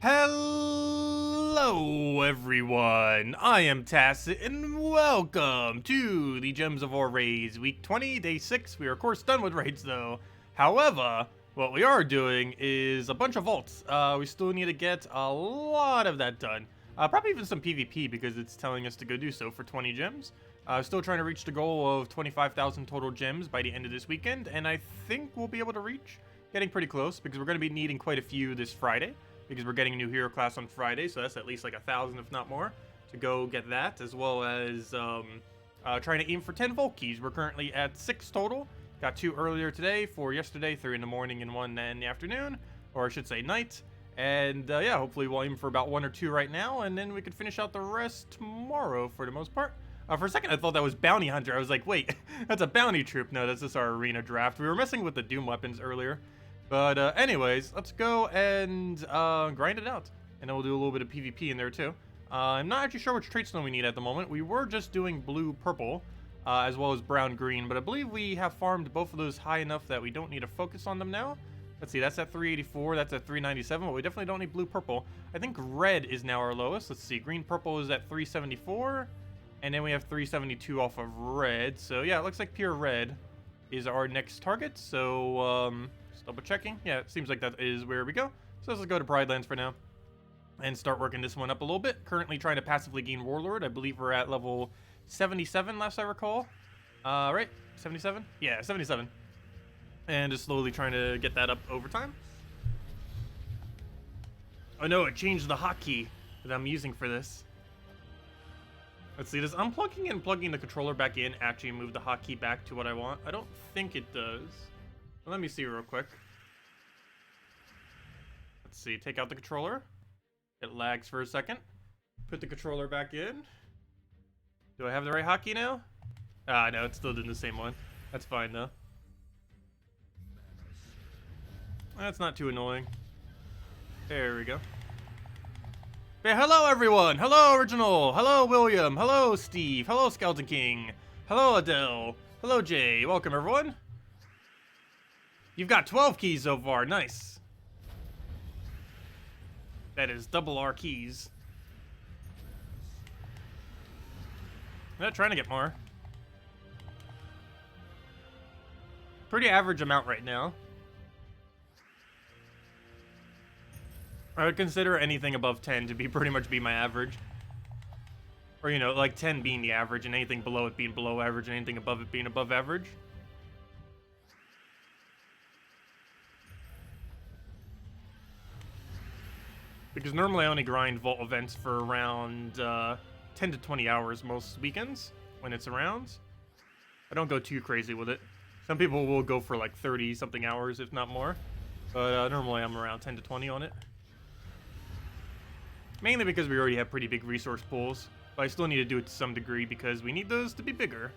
Hello everyone, I am Tacet and welcome to the Gems of War Raids, week 20, day 6. We are of course done with raids though. However, what we are doing is a bunch of vaults. We still need to get a lot of that done. Probably even some PvP because it's telling us to go do so for 20 gems. Still trying to reach the goal of 25,000 total gems by the end of this weekend, and I think we'll be able to reach. Getting pretty close because we're going to be needing quite a few this Friday. Because we're getting a new hero class on Friday, so that's at least like 1,000 if not more to go get that, as well as trying to aim for 10 Vault keys. We're currently at 6 total. Got 2 earlier today, 4 yesterday, 3 in the morning and 1 in the afternoon, or I should say night. And yeah, hopefully we'll aim for about 1 or 2 right now, and then we could finish out the rest tomorrow for the most part. For a second I thought that was Bounty Hunter. I was like, wait, that's a bounty troop. No, that's just our arena draft. We were messing with the Doom weapons earlier. But anyways, let's go and grind it out. And then we'll do a little bit of PvP in there too. I'm not actually sure which trait stone we need at the moment. We were just doing blue-purple, as well as brown-green. But I believe we have farmed both of those high enough that we don't need to focus on them now. Let's see, that's at 384, that's at 397, but we definitely don't need blue-purple. I think red is now our lowest. Let's see, green-purple is at 374. And then we have 372 off of red. So yeah, it looks like pure red is our next target. So, double checking. Yeah, it seems like that is where we go. So let's go to Pride Lands for now and start working this one up a little bit. Currently trying to passively gain Warlord. I believe we're at level 77 last I recall. Right? 77? Yeah, 77. And just slowly trying to get that up over time. Oh no, it changed the hotkey that I'm using for this. Let's see, does unplugging and plugging the controller back in actually move the hotkey back to what I want? I don't think it does. Let me see real quick. Let's see, take out the controller. It lags for a second. Put the controller back in. Do I have the right hotkey now? Ah, no, it's still doing the same one. That's fine though. That's not too annoying. There we go. Hey, hello everyone! Hello Original! Hello William! Hello Steve! Hello Skeleton King! Hello Adele! Hello Jay! Welcome everyone! You've got 12 keys so far. Nice. That is double R keys. I'm not trying to get more. Pretty average amount right now. I would consider anything above 10 to be pretty much be my average. Or, you know, like 10 being the average and anything below it being below average and anything above it being above average. Because normally I only grind vault events for around 10 to 20 hours most weekends when it's around. I don't go too crazy with it. Some people will go for like 30 something hours if not more. But normally I'm around 10 to 20 on it. Mainly because we already have pretty big resource pools. But I still need to do it to some degree because we need those to be bigger.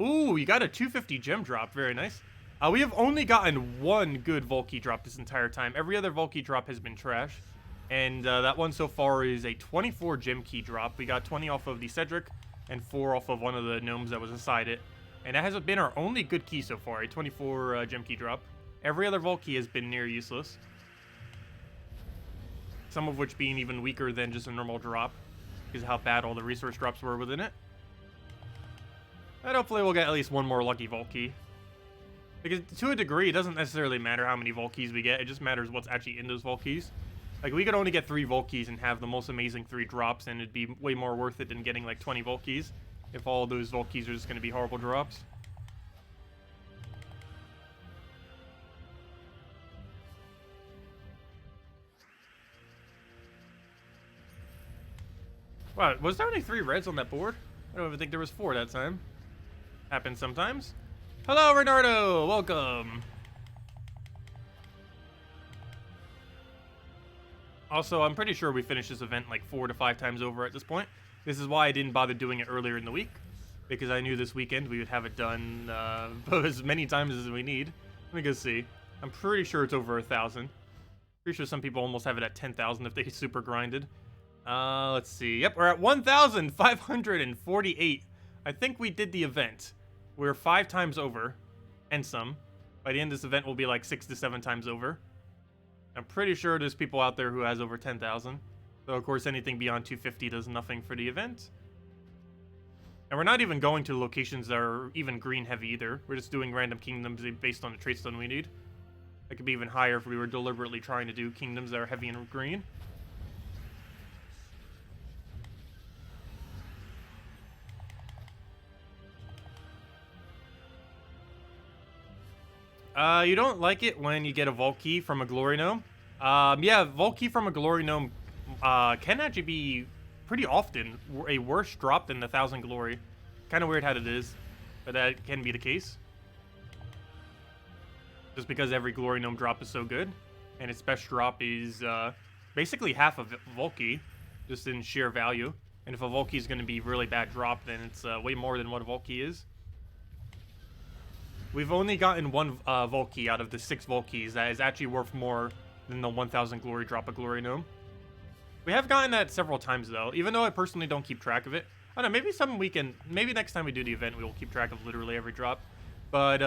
Ooh, you got a 250 gem drop. Very nice. We have only gotten one good Vault key drop this entire time. Every other Vault key drop has been trash. And that one so far is a 24 gem key drop. We got 20 off of the Cedric and 4 off of one of the gnomes that was inside it. And that has been our only good key so far, a 24 gem key drop. Every other Vault key has been near useless. Some of which being even weaker than just a normal drop because of how bad all the resource drops were within it. And hopefully we'll get at least one more lucky Vault key. Because to a degree, it doesn't necessarily matter how many Vault keys we get. It just matters what's actually in those Vault keys. Like, we could only get 3 Vault keys and have the most amazing 3 drops, and it'd be way more worth it than getting, like, 20 Vault keys. If all of those Vault keys are just going to be horrible drops. Wow, was there only 3 reds on that board? I don't even think there was 4 that time. Happens sometimes. Hello, Renardo! Welcome! Also, I'm pretty sure we finished this event like 4 to 5 times over at this point. This is why I didn't bother doing it earlier in the week. Because I knew this weekend we would have it done as many times as we need. Let me go see. I'm pretty sure it's over 1,000. Pretty sure some people almost have it at 10,000 if they super grinded. Let's see. Yep, we're at 1,548. I think we did the event. We're 5 times over, and some. By the end of this event, we'll be like 6 to 7 times over. I'm pretty sure there's people out there who has over 10,000. So of course anything beyond 250 does nothing for the event. And we're not even going to locations that are even green heavy either. We're just doing random kingdoms based on the trait stone we need. It could be even higher if we were deliberately trying to do kingdoms that are heavy in green. You don't like it when you get a Vault Key from a Glory Gnome? Yeah, Vault Key from a Glory Gnome can actually be pretty often a worse drop than the 1,000 Glory. Kind of weird how it is, but that can be the case. Just because every Glory Gnome drop is so good, and its best drop is basically half of Vault Key, just in sheer value. And if a Vault Key is going to be really bad drop, then it's way more than what a Vault Key is. We've only gotten one Vault Key out of the 6 Vault Keys that is actually worth more than the 1,000 Glory drop a Glory Gnome. We have gotten that several times though, even though I personally don't keep track of it. I don't know, maybe some weekend, maybe next time we do the event we will keep track of literally every drop. But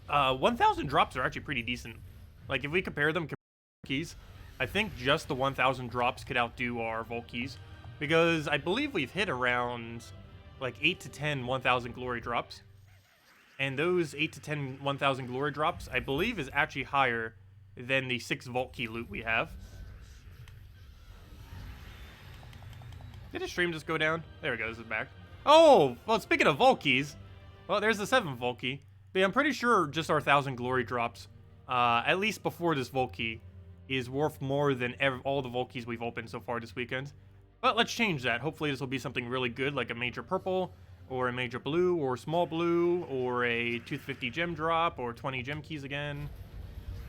1,000 drops are actually pretty decent. Like if we compare them to keys, I think just the 1,000 drops could outdo our Vault Keys. Because I believe we've hit around like 8 to 10 1,000 Glory drops. And those 8 to 10 1,000 Glory drops, I believe, is actually higher than the 6 Vault Key loot we have. Did the stream just go down? There it goes, it's back. Oh, well, speaking of Vault Keys, well, there's the 7th Vault Key. But yeah, I'm pretty sure just our 1,000 Glory drops, at least before this Vault Key, is worth more than all the Vault Keys we've opened so far this weekend. But let's change that. Hopefully this will be something really good, like a major purple, or a major blue, or small blue, or a 250 gem drop, or 20 gem keys again.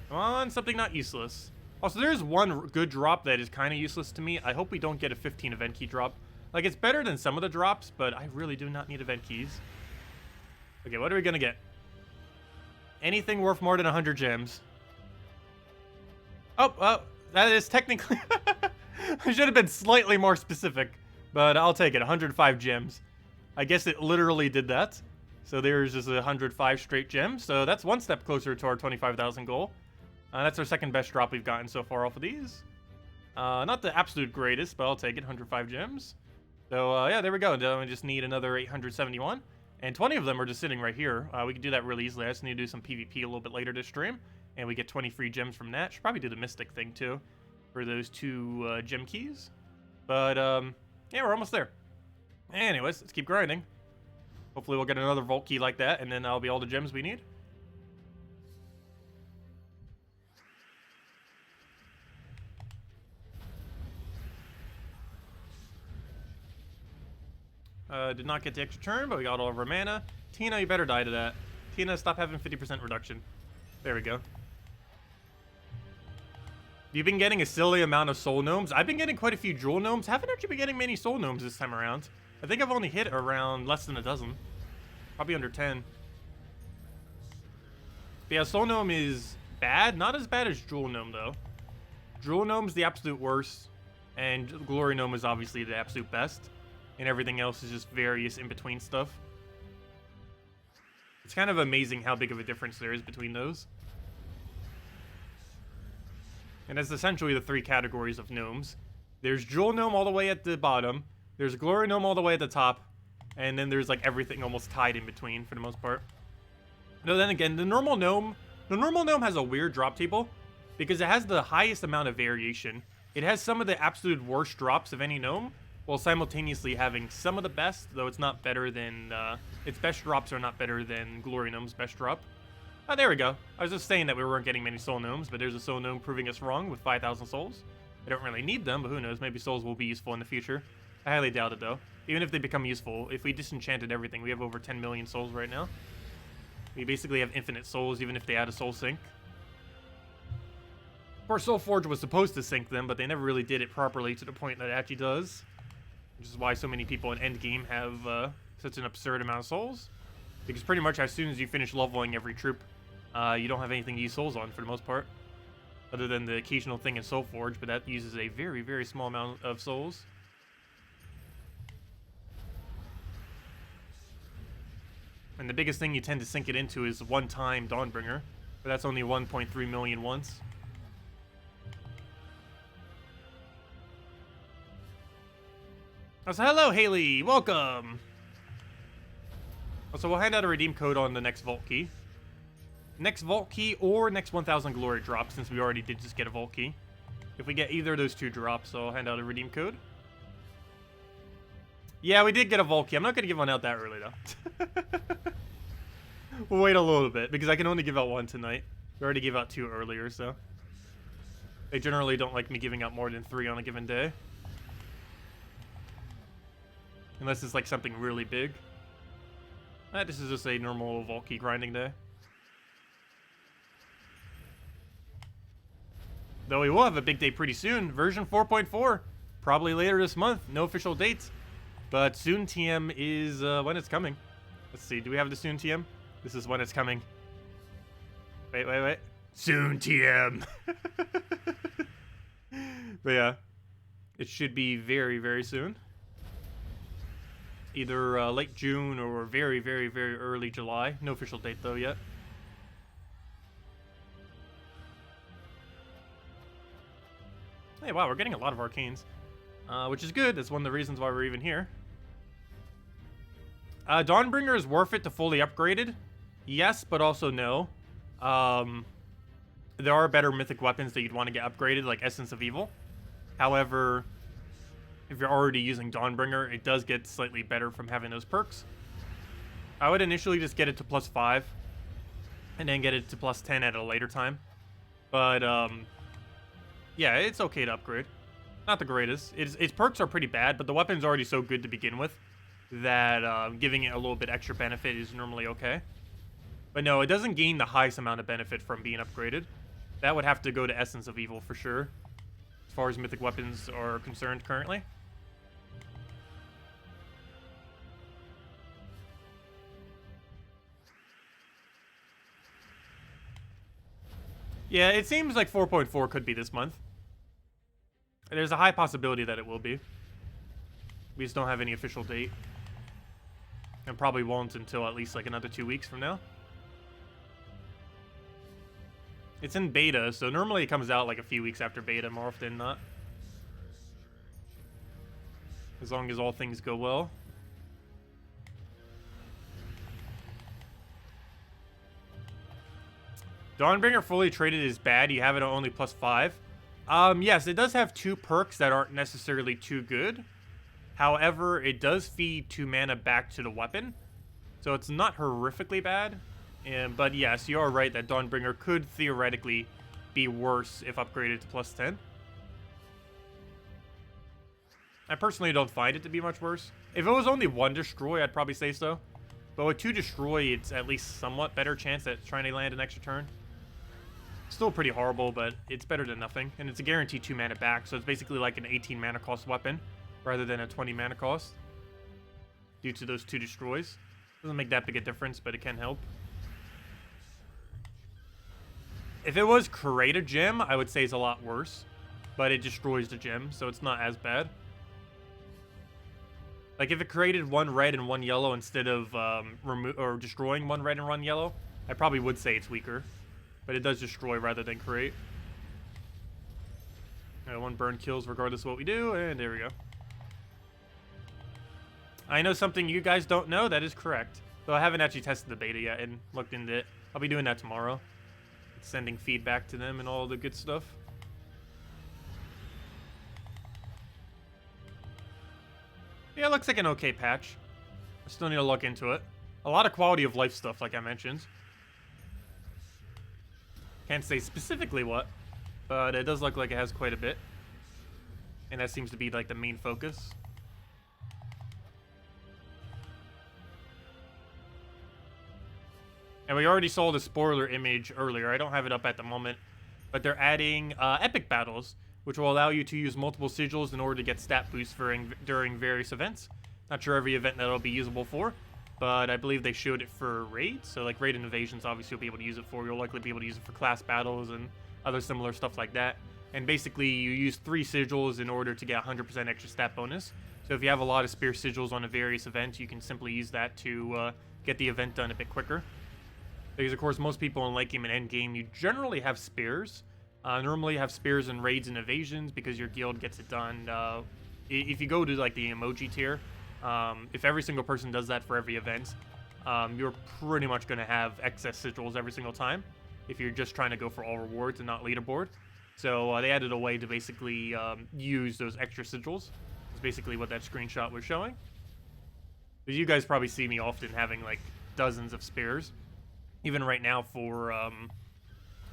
Come on, something not useless. Also, there's one good drop that is kind of useless to me. I hope we don't get a 15 event key drop. Like, it's better than some of the drops, but I really do not need event keys. Okay, what are we gonna get? Anything worth more than 100 gems. Oh, well, that is technically... I should have been slightly more specific, but I'll take it. 105 gems. I guess it literally did that. So there's just 105 straight gems. So that's one step closer to our 25,000 goal. That's our second best drop we've gotten so far off of these. Not the absolute greatest, but I'll take it. 105 gems. So yeah, there we go. Now we just need another 871. And 20 of them are just sitting right here. We can do that really easily. I just need to do some PvP a little bit later this stream. And we get 20 free gems from that. Should probably do the Mystic thing too for those 2 gem keys. But yeah, we're almost there. Anyways, let's keep grinding. Hopefully we'll get another Vault Key like that, and then that'll be all the gems we need. Did not get the extra turn, but we got all of our mana. Tina, you better die to that. Tina, stop having 50% reduction. There we go. You've been getting a silly amount of soul gnomes. I've been getting quite a few jewel gnomes. Haven't actually been getting many soul gnomes this time around. I think I've only hit around less than a dozen. Probably under 10. But yeah, soul gnome is bad. Not as bad as jewel gnome, though. Jewel gnome's the absolute worst. And glory gnome is obviously the absolute best. And everything else is just various in-between stuff. It's kind of amazing how big of a difference there is between those. And that's essentially the 3 categories of gnomes. There's jewel gnome all the way at the bottom. There's glory gnome all the way at the top. And then there's like everything almost tied in between for the most part. No, then again, the normal gnome has a weird drop table because it has the highest amount of variation. It has some of the absolute worst drops of any gnome, while simultaneously having some of the best, though it's not better than, its best drops are not better than Glory Gnome's best drop. Oh, there we go. I was just saying that we weren't getting many soul gnomes, but there's a soul gnome proving us wrong with 5,000 souls. I don't really need them, but who knows, maybe souls will be useful in the future. I highly doubt it, though. Even if they become useful, if we disenchanted everything, we have over 10 million souls right now. We basically have infinite souls, even if they add a soul sink. Of course, Soulforge was supposed to sink them, but they never really did it properly to the point that it actually does. Which is why so many people in endgame have such an absurd amount of souls. Because pretty much as soon as you finish leveling every troop, you don't have anything to use souls on for the most part. Other than the occasional thing in Soulforge, but that uses a very, very small amount of souls. And the biggest thing you tend to sink it into is one-time Dawnbringer. But that's only 1.3 million once. So hello, Haley. Welcome. So we'll hand out a redeem code on the next vault key. Next vault key or next 1,000 glory drop, since we already did just get a vault key. If we get either of those two drops, I'll hand out a redeem code. Yeah, we did get a vault key. I'm not going to give one out that early, though. We'll wait a little bit, because I can only give out one tonight. We already gave out two earlier, so. They generally don't like me giving out more than 3 on a given day. Unless it's like something really big. This is just a normal vault key grinding day. Though we will have a big day pretty soon. Version 4.4. Probably later this month. No official dates. But soon TM is when it's coming. Let's see. Do we have the soon TM? This is when it's coming. Wait. Soon TM. But yeah. It should be very, very soon. Either late June or very, very, very early July. No official date though yet. Hey, wow, we're getting a lot of arcanes. Which is good. That's one of the reasons why we're even here. Dawnbringer is worth it to fully upgrade it. Yes, but also no. There are better mythic weapons that you'd want to get upgraded, like Essence of Evil. However, if you're already using Dawnbringer, it does get slightly better from having those perks. I would initially just get it to +5, and then get it to +10 at a later time. But, yeah, it's okay to upgrade. Not the greatest. Its perks are pretty bad, but the weapon's already so good to begin with that giving it a little bit extra benefit is normally okay. But no, it doesn't gain the highest amount of benefit from being upgraded. That would have to go to Essence of Evil for sure, as far as mythic weapons are concerned currently. Yeah, it seems like 4.4 could be this month. There's a high possibility that it will be. We just don't have any official date. And probably won't until at least like another 2 weeks from now. It's in beta, so normally it comes out like a few weeks after beta, more often than not. As long as all things go well. Dawnbringer fully traded is bad. You have it on only +5. Yes, it does have 2 perks that aren't necessarily too good. However, it does feed 2 mana back to the weapon. So it's not horrifically bad. But yes, you are right that Dawnbringer could theoretically be worse if upgraded to +10. I personally don't find it to be much worse. If it was only 1 destroy, I'd probably say so. But with 2 destroy, it's at least somewhat better chance at trying to land an extra turn. Still pretty horrible, but it's better than nothing. And it's a guaranteed 2 mana back, so it's basically like an 18 mana cost weapon rather than a 20 mana cost due to those 2 destroys. Doesn't make that big a difference, but it can help. If it was create a gem, I would say it's a lot worse, but it destroys the gem, so it's not as bad. Like if it created 1 red and 1 yellow instead of destroying 1 red and 1 yellow, I probably would say it's weaker. But it does destroy rather than create. 1 burn kills regardless of what we do, and there we go. I know something you guys don't know, that is correct. Though I haven't actually tested the beta yet and looked into it. I'll be doing that tomorrow. Sending feedback to them and all the good stuff. Yeah, it looks like an okay patch. I still need to look into it. A lot of quality of life stuff, like I mentioned. Can't say specifically what, but it does look like it has quite a bit. And that seems to be like the main focus. And we already saw the spoiler image earlier. I don't have it up at the moment. But they're adding epic battles, which will allow you to use multiple sigils in order to get stat boosts during various events. Not sure every event that'll be usable for, but I believe they showed it for raids. So like raid and invasions, obviously you'll be able to use it for. You'll likely be able to use it for class battles and other similar stuff like that. And basically you use 3 sigils in order to get 100% extra stat bonus. So if you have a lot of spear sigils on a various event, you can simply use that to get the event done a bit quicker. Because, of course, most people in late game and end game, you generally have spears. Normally have spears in raids and evasions because your guild gets it done. If you go to, like, the emoji tier, if every single person does that for every event, you're pretty much going to have excess sigils every single time if you're just trying to go for all rewards and not leaderboard. So they added a way to basically use those extra sigils. That's basically what that screenshot was showing. Because you guys probably see me often having, like, dozens of spears. Even right now for,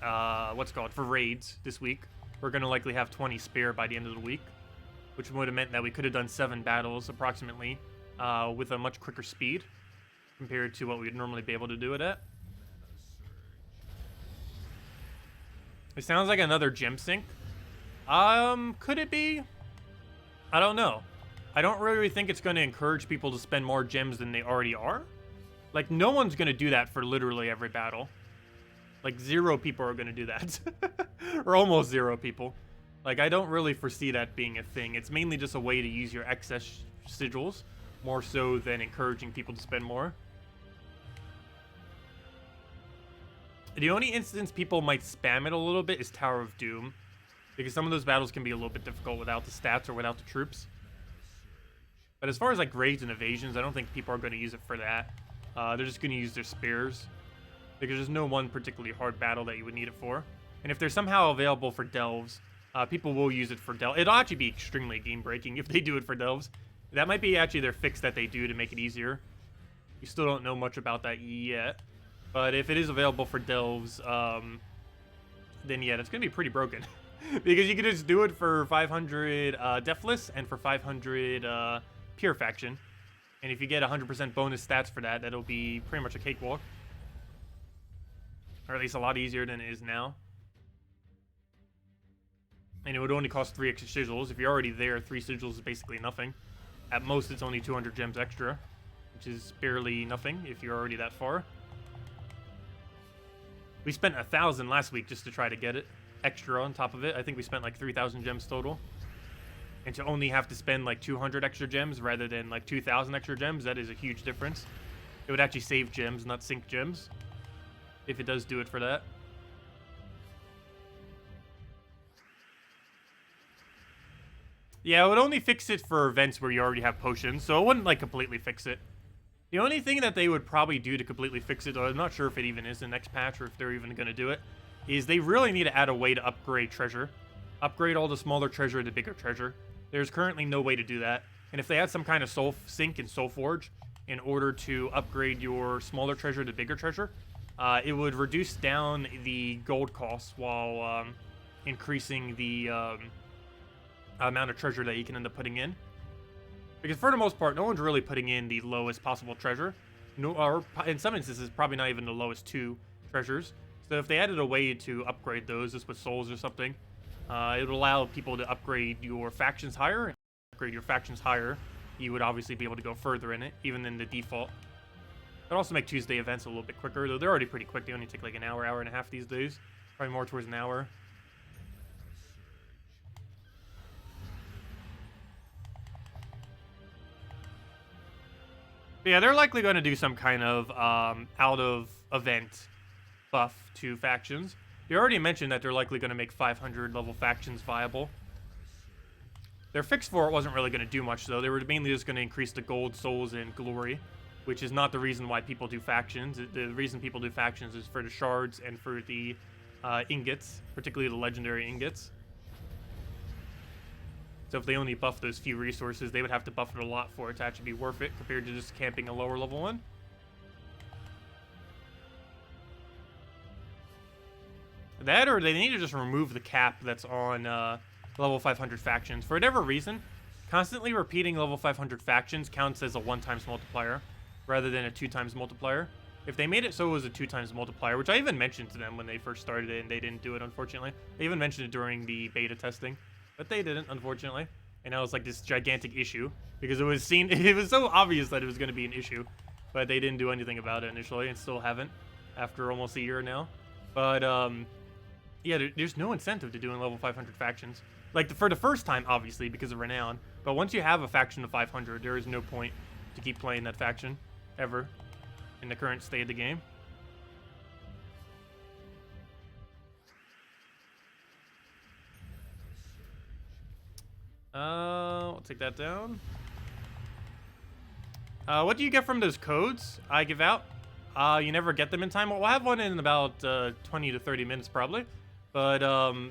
for raids this week, we're going to likely have 20 spear by the end of the week, which would have meant that we could have done 7 battles approximately with a much quicker speed compared to what we'd normally be able to do it at. It sounds like another gem sink. Could it be? I don't know. I don't really think it's going to encourage people to spend more gems than they already are. Like, no one's going to do that for literally every battle. Like, 0 people are going to do that. Or almost 0 people. Like, I don't really foresee that being a thing. It's mainly just a way to use your excess sigils, more so than encouraging people to spend more. The only instance people might spam it a little bit is Tower of Doom. Because some of those battles can be a little bit difficult without the stats or without the troops. But as far as, like, raids and evasions, I don't think people are going to use it for that. They're just going to use their spears. Because there's no one particularly hard battle that you would need it for. And if they're somehow available for delves, people will use it for delves. It'll actually be extremely game-breaking if they do it for delves. That might be actually their fix that they do to make it easier. You still don't know much about that yet. But if it is available for delves, then yeah, that's going to be pretty broken. Because you can just do it for 500 Deathless and for 500 Pure Faction. And if you get 100% bonus stats for that, that'll be pretty much a cakewalk. Or at least a lot easier than it is now. And it would only cost 3 extra sigils. If you're already there, 3 sigils is basically nothing. At most, it's only 200 gems extra, which is barely nothing if you're already that far. We spent 1,000 last week just to try to get it extra on top of it. I think we spent like 3,000 gems total. And to only have to spend like 200 extra gems rather than like 2,000 extra gems, that is a huge difference. It would actually save gems, not sink gems, if it does do it for that. Yeah, it would only fix it for events where you already have potions, so it wouldn't like completely fix it. The only thing that they would probably do to completely fix it, though I'm not sure if it even is the next patch or if they're even going to do it, is they really need to add a way to upgrade treasure. Upgrade all the smaller treasure to bigger treasure. There's currently no way to do that. And if they had some kind of soul sink and soul forge in order to upgrade your smaller treasure to bigger treasure, it would reduce down the gold costs while increasing the amount of treasure that you can end up putting in. Because for the most part, no one's really putting in the lowest possible treasure. No, or in some instances, probably not even the lowest 2 treasures. So if they added a way to upgrade those, just with souls or something, it would allow people to upgrade your factions higher. And upgrade your factions higher, you would obviously be able to go further in it, even than the default. It'd also make Tuesday events a little bit quicker, though they're already pretty quick. They only take like an hour, hour and a half these days. Probably more towards an hour. But yeah, they're likely going to do some kind of out-of-event buff to factions. They already mentioned that they're likely going to make 500 level factions viable. Their fix for it wasn't really going to do much, though. They were mainly just going to increase the gold, souls, and glory, which is not the reason why people do factions. The reason people do factions is for the shards and for the ingots, particularly the legendary ingots. So if they only buff those few resources, they would have to buff it a lot for it to actually be worth it compared to just camping a lower level one. That, or they need to just remove the cap that's on level 500 factions. For whatever reason, constantly repeating level 500 factions counts as a 1x multiplier rather than a 2x multiplier. If they made it so it was a 2x multiplier, which I even mentioned to them when they first started it and they didn't do it, unfortunately. They even mentioned it during the beta testing, but they didn't, unfortunately. And that was like this gigantic issue because it was seen, it was so obvious that it was going to be an issue, but they didn't do anything about it initially and still haven't after almost a year now. But, yeah, there's no incentive to doing level 500 factions. Like, for the first time, obviously, because of renown. But once you have a faction of 500, there is no point to keep playing that faction, ever, in the current state of the game. We'll take that down. What do you get from those codes I give out? You never get them in time. We'll have one in about 20 to 30 minutes probably. But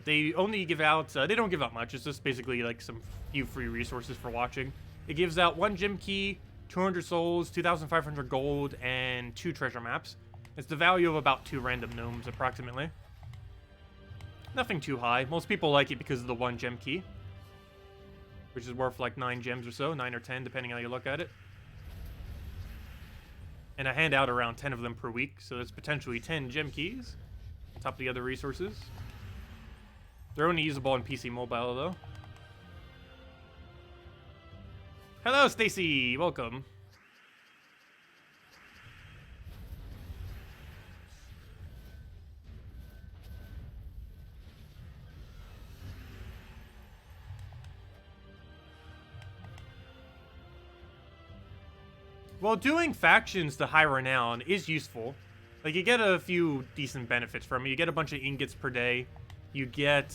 they only give out, they don't give out much. It's just basically like some few free resources for watching. It gives out 1 gem key, 200 souls, 2,500 gold, and 2 treasure maps. It's the value of about 2 random gnomes approximately. Nothing too high. Most people like it because of the 1 gem key, which is worth like 9 gems or so, 9 or 10 depending how you look at it. And I hand out around 10 of them per week, so that's potentially 10 gem keys on top of the other resources. They're only usable on PC Mobile, though. Hello, Stacy. Welcome. Well, doing factions to high renown is useful. Like, you get a few decent benefits from it. You get a bunch of ingots per day. You get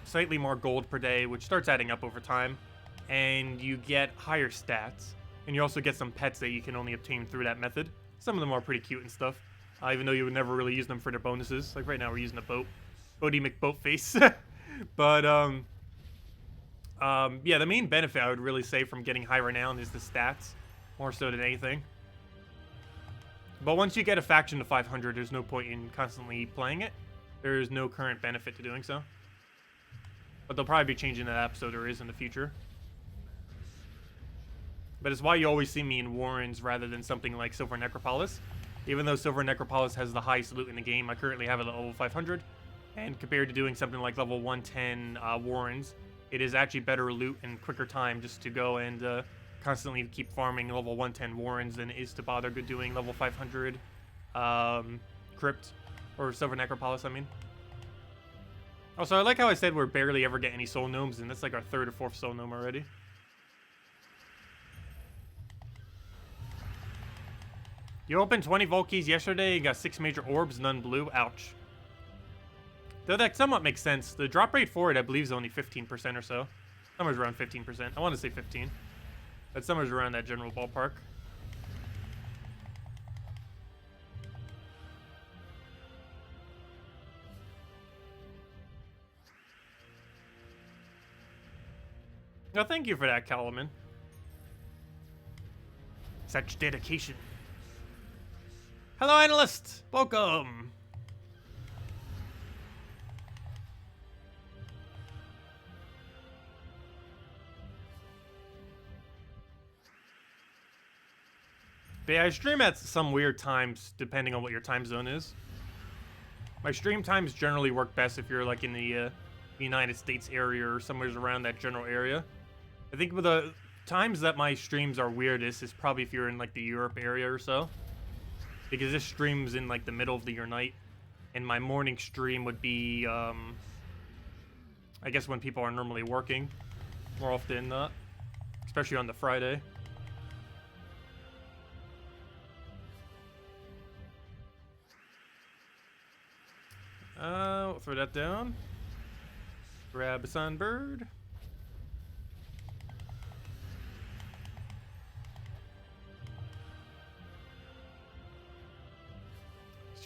slightly more gold per day, which starts adding up over time. And you get higher stats. And you also get some pets that you can only obtain through that method. Some of them are pretty cute and stuff. Even though you would never really use them for their bonuses. Like right now we're using a boat. Boaty McBoatface. But, yeah, the main benefit I would really say from getting high renown is the stats. More so than anything. But once you get a faction to 500, there's no point in constantly playing it. There is no current benefit to doing so. But they'll probably be changing that up so there is in the future. But it's why you always see me in Warrens rather than something like Silver Necropolis. Even though Silver Necropolis has the highest loot in the game, I currently have it at level 500. And compared to doing something like level 110 Warrens, it is actually better loot and quicker time just to go and constantly keep farming level 110 Warrens than it is to bother doing level 500 Crypt, or Silver Necropolis, I mean. Also, I like how I said we're barely ever get any soul gnomes, and that's like our 3rd or 4th soul gnome already. You opened 20 vault keys yesterday and got 6 major orbs, none blue. Ouch. Though that somewhat makes sense. The drop rate for it, I believe, is only 15% or so. Somewhere around 15%. I want to say 15. But somewhere around that general ballpark. No, thank you for that, Calaman. Such dedication. Hello, analyst. Welcome. But yeah, I stream at some weird times depending on what your time zone is. My stream times generally work best if you're like in the United States area or somewhere around that general area. I think with the times that my streams are weirdest is probably if you're in like the Europe area or so. Because this stream's in like the middle of the year night. And my morning stream would be, I guess when people are normally working more often, especially on the Friday. We'll throw that down. Grab a sunbird.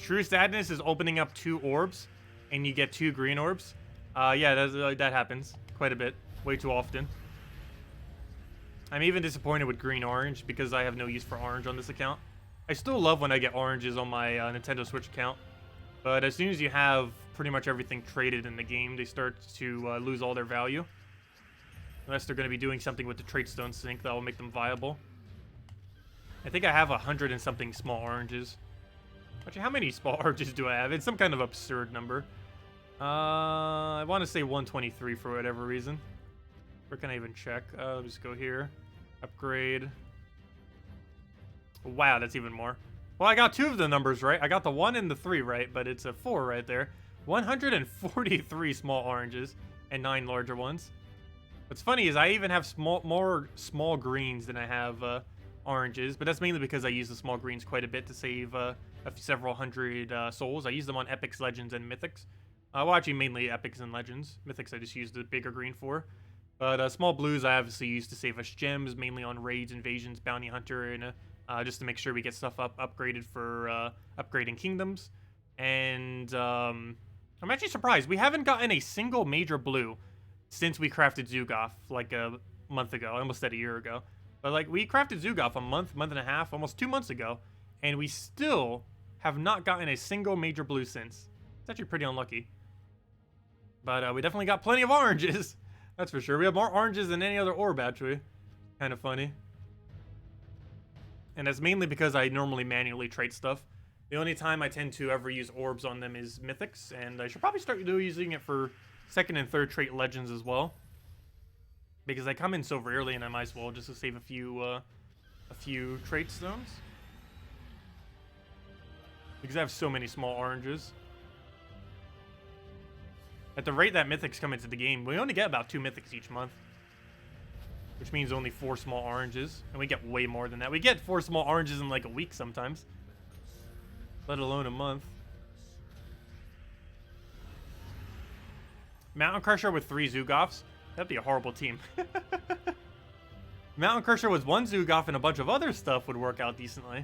True Sadness is opening up 2 orbs, and you get 2 green orbs. Yeah, that happens quite a bit. Way too often. I'm even disappointed with green orange because I have no use for orange on this account. I still love when I get oranges on my Nintendo Switch account. But as soon as you have pretty much everything traded in the game, they start to lose all their value. Unless they're going to be doing something with the trait stone sink that will make them viable. I think I have 100 and something small oranges. Actually, how many small oranges do I have? It's some kind of absurd number. I want to say 123 for whatever reason. Where can I even check? I'll just go here. Upgrade. Wow, that's even more. Well, I got 2 of the numbers right. I got the 1 and the 3 right, but it's a 4 right there. 143 small oranges and 9 larger ones. What's funny is I even have more small greens than I have oranges, but that's mainly because I use the small greens quite a bit to save several hundred souls. I use them on epics, legends, and mythics. Well, actually, mainly epics and legends. Mythics I just use the bigger green for. But small blues I obviously use to save us gems, mainly on raids, invasions, bounty hunter, and just to make sure we get stuff upgraded for upgrading kingdoms. And I'm actually surprised. We haven't gotten a single major blue since we crafted Zugoff like a month ago. I almost said a year ago. But like we crafted Zugoff a month and a half, almost 2 months ago. And we still have not gotten a single major blue since. It's actually pretty unlucky. But we definitely got plenty of oranges. That's for sure. We have more oranges than any other orb, actually. Kind of funny. And that's mainly because I normally manually trade stuff. The only time I tend to ever use orbs on them is mythics, and I should probably start using it for second and third trait legends as well. Because they come in so rarely, and I might as well just to save a few trait stones. Because I have so many small oranges. At the rate that mythics come into the game, we only get about 2 mythics each month. Which means only 4 small oranges. And we get way more than that. We get 4 small oranges in like a week sometimes. Let alone a month. Mountain Crusher with 3 Zugoffs? That'd be a horrible team. Mountain Crusher with 1 Zugoff and a bunch of other stuff would work out decently.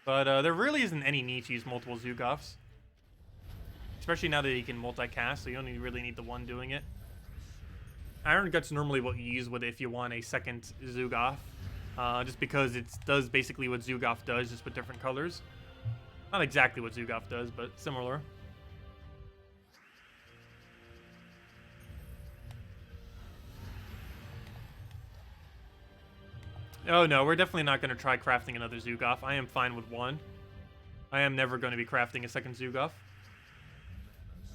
But there really isn't any need to use multiple Zugoffs. Especially now that you can multicast, so you only really need the one doing it. Iron Gut's normally what you use with it if you want a second Zugoff. Just because it does basically what Zugoff does, just with different colors. Not exactly what Zugoff does, but similar. Oh no, we're definitely not going to try crafting another Zugoff. I am fine with 1. I am never going to be crafting a second Zugoff.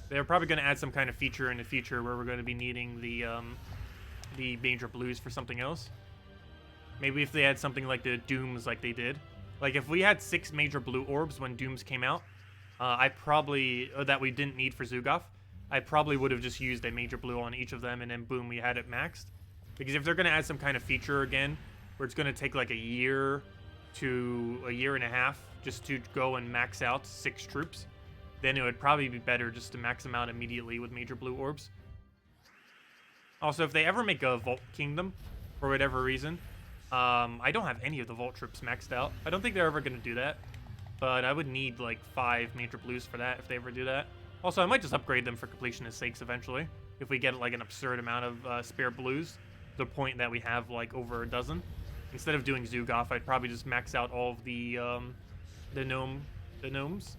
They're probably going to add some kind of feature in the future where we're going to be needing the major blues for something else. Maybe if they had something like the Dooms like they did. Like if we had 6 major blue orbs when Dooms came out, that we didn't need for Zugoff, I probably would have just used a major blue on each of them and then boom, we had it maxed. Because if they're going to add some kind of feature again, where it's going to take like a year to a year and a half just to go and max out 6 troops, then it would probably be better just to max them out immediately with major blue orbs. Also, if they ever make a Vault Kingdom, for whatever reason, I don't have any of the Vault troops maxed out. I don't think they're ever going to do that, but I would need like 5 major blues for that if they ever do that. Also, I might just upgrade them for completionist sakes eventually, if we get like an absurd amount of spare blues, to the point that we have like over a dozen. Instead of doing Zugoff, I'd probably just max out all of the gnomes.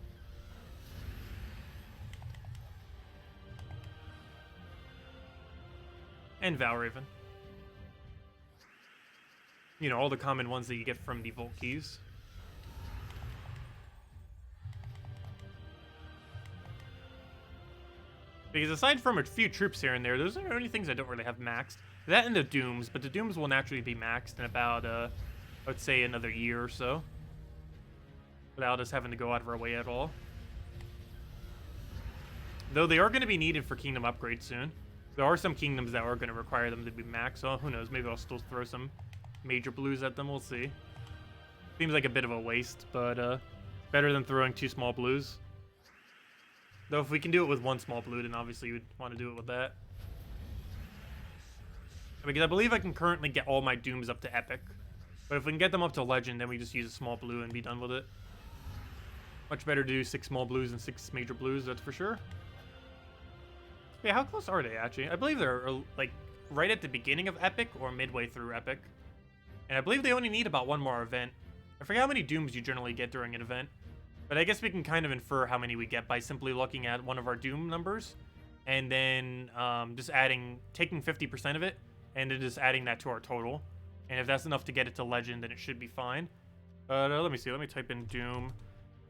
And Valraven. You know, all the common ones that you get from the Vault keys. Because aside from a few troops here and there, those are the only things I don't really have maxed. That and the Dooms, but the Dooms will naturally be maxed in about, I would say, another year or so. Without us having to go out of our way at all. Though they are going to be needed for kingdom upgrades soon. There are some kingdoms that are going to require them to be maxed, so who knows, maybe I'll still throw some major blues at them, we'll see. Seems like a bit of a waste, but better than throwing 2 small blues. Though if we can do it with 1 small blue, then obviously you would want to do it with that. Because I believe I can currently get all my Dooms up to Epic. But if we can get them up to Legend, then we just use a small blue and be done with it. Much better to do 6 small blues than 6 major blues, that's for sure. Yeah, how close are they, actually? I believe they're, like, right at the beginning of Epic or midway through Epic. And I believe they only need about 1 more event. I forget how many Dooms you generally get during an event. But I guess we can kind of infer how many we get by simply looking at one of our Doom numbers. And then just taking 50% of it, and then just adding that to our total. And if that's enough to get it to Legend, then it should be fine. Let me see, let me type in Doom.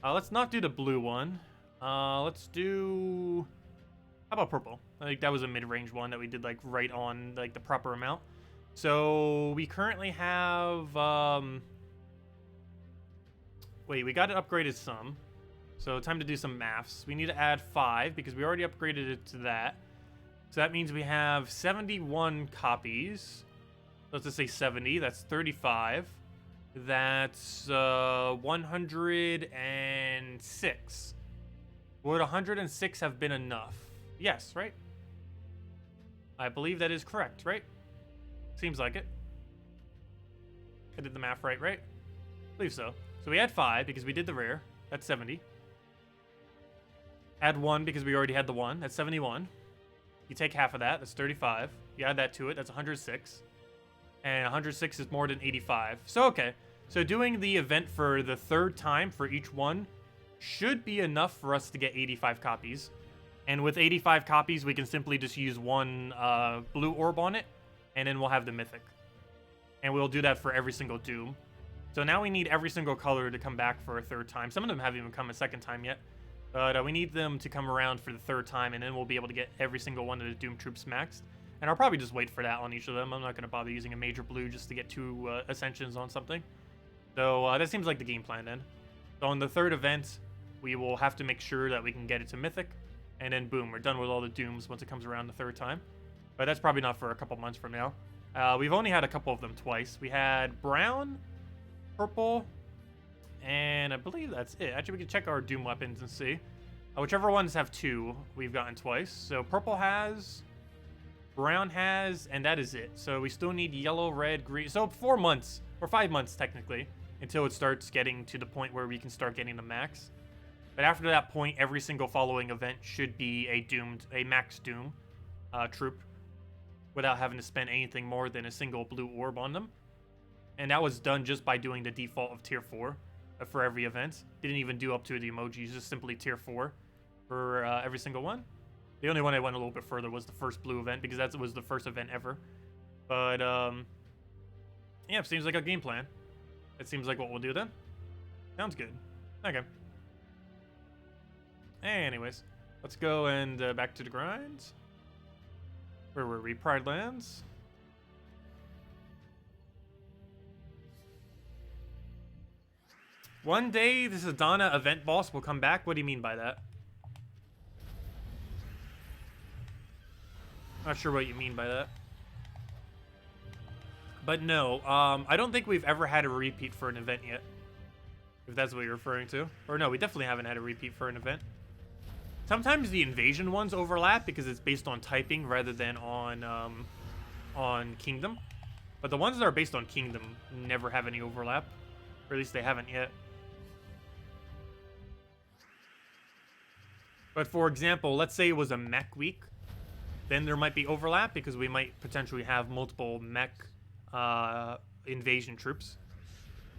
Let's not do the blue one. Let's do... How about purple? I think that was a mid-range one that we did like right on like the proper amount. So we currently have wait, we got it upgraded some. So time to do some maths. We need to add 5 because we already upgraded it to that. So that means we have 71 copies. Let's just say 70. That's 35. That's 106. Would 106 have been enough? Yes, right? I believe that is correct, right? Seems like it. I did the math right? I believe so. So we had 5 because we did the rare. That's 70. Add 1 because we already had the 1. That's 71. You take half of that. That's 35. You add that to it. That's 106. And 106 is more than 85. So, okay. So doing the event for the 3rd time for each one should be enough for us to get 85 copies. And with 85 copies, we can simply just use 1 blue orb on it. And then we'll have the mythic. And we'll do that for every single doom. So now we need every single color to come back for a 3rd time. Some of them haven't even come a 2nd time yet. But we need them to come around for the 3rd time, and then we'll be able to get every single one of the Doom Troops maxed. And I'll probably just wait for that on each of them. I'm not going to bother using a major blue just to get 2 Ascensions on something. So that seems like the game plan then. So on the 3rd event, we will have to make sure that we can get it to Mythic. And then boom, we're done with all the Dooms once it comes around the 3rd time. But that's probably not for a couple months from now. We've only had a couple of them twice. We had brown, purple, and I believe that's it. Actually, we can check our Doom weapons and see. Whichever ones have 2, we've gotten twice. So purple has, brown has, and that is it. So we still need yellow, red, green. So 4 months, or 5 months technically, until it starts getting to the point where we can start getting the max. But after that point, every single following event should be a max Doom troop without having to spend anything more than a single blue orb on them. And that was done just by doing the default of tier 4 for every event. Didn't even do up to the emojis, just simply tier 4 for every single one. The only one I went a little bit further was the first blue event, because that was the first event ever. But, yeah, seems like a game plan. It seems like what we'll do then. Sounds good. Okay. Anyways, let's go and back to the grind. Where were we? Pride Lands. One day, this Adana event boss will come back. What do you mean by that? Not sure what you mean by that. But no, I don't think we've ever had a repeat for an event yet. If that's what you're referring to. Or no, we definitely haven't had a repeat for an event. Sometimes the invasion ones overlap because it's based on typing rather than on kingdom. But the ones that are based on kingdom never have any overlap. Or at least they haven't yet. But for example, let's say it was a mech week. Then there might be overlap because we might potentially have multiple mech invasion troops.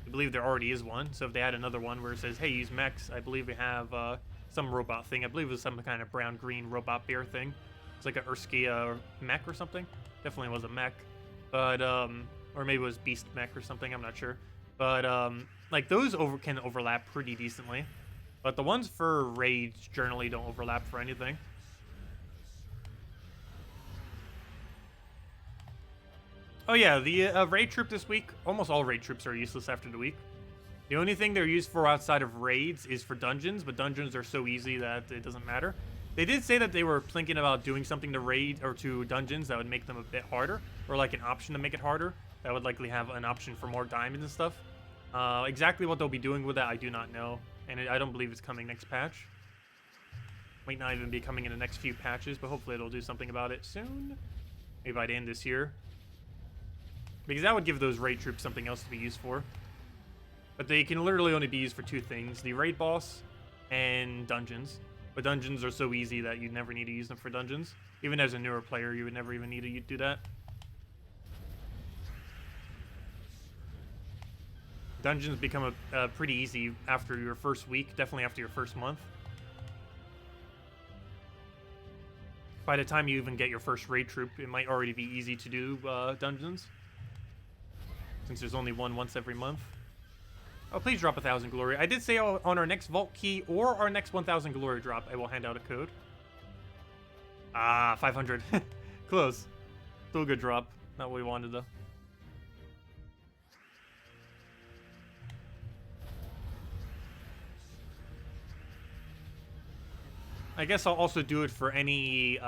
I believe there already is one. So if they had another one where it says, hey, use mechs, I believe we have some robot thing. I believe it was some kind of brown-green robot bear thing. It's like a Urskia mech or something. Definitely was a mech. But, or maybe it was beast mech or something, I'm not sure. But, like, those can overlap pretty decently. But the ones for raids generally don't overlap for anything. Oh yeah, the raid troop this week, almost all raid troops are useless after the week. The only thing they're used for outside of raids is for dungeons, but dungeons are so easy that it doesn't matter. They did say that they were thinking about doing something to raid or to dungeons that would make them a bit harder, or like an option to make it harder. That would likely have an option for more diamonds and stuff. Exactly what they'll be doing with that, I do not know, and I don't believe it's coming next patch. Might not even be coming in the next few patches, but hopefully it'll do something about it soon. Maybe by the end of this year. Because that would give those raid troops something else to be used for. But they can literally only be used for 2 things. The raid boss and dungeons. But dungeons are so easy that you never need to use them for dungeons. Even as a newer player, you would never even need to do that. Dungeons become pretty easy after your first week. Definitely after your first month. By the time you even get your first raid troop, it might already be easy to do dungeons. Since there's only one once every month. Oh, please drop 1,000 glory. I did say on our next vault key or our next 1,000 glory drop, I will hand out a code. Ah, 500. Close. Still a good drop. Not what we wanted, though. I guess I'll also do it for any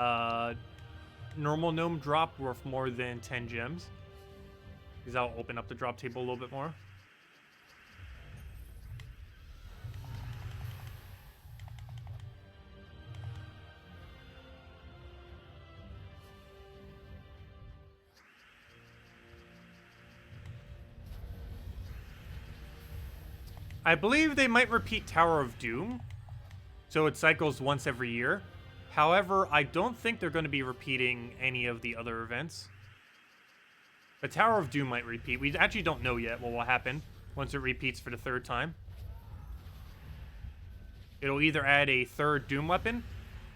normal gnome drop worth more than 10 gems. Because that'll open up the drop table a little bit more. I believe they might repeat Tower of Doom, so it cycles once every year. However, I don't think they're going to be repeating any of the other events. The Tower of Doom might repeat. We actually don't know yet what will happen once it repeats for the 3rd time. It'll either add a 3rd Doom weapon,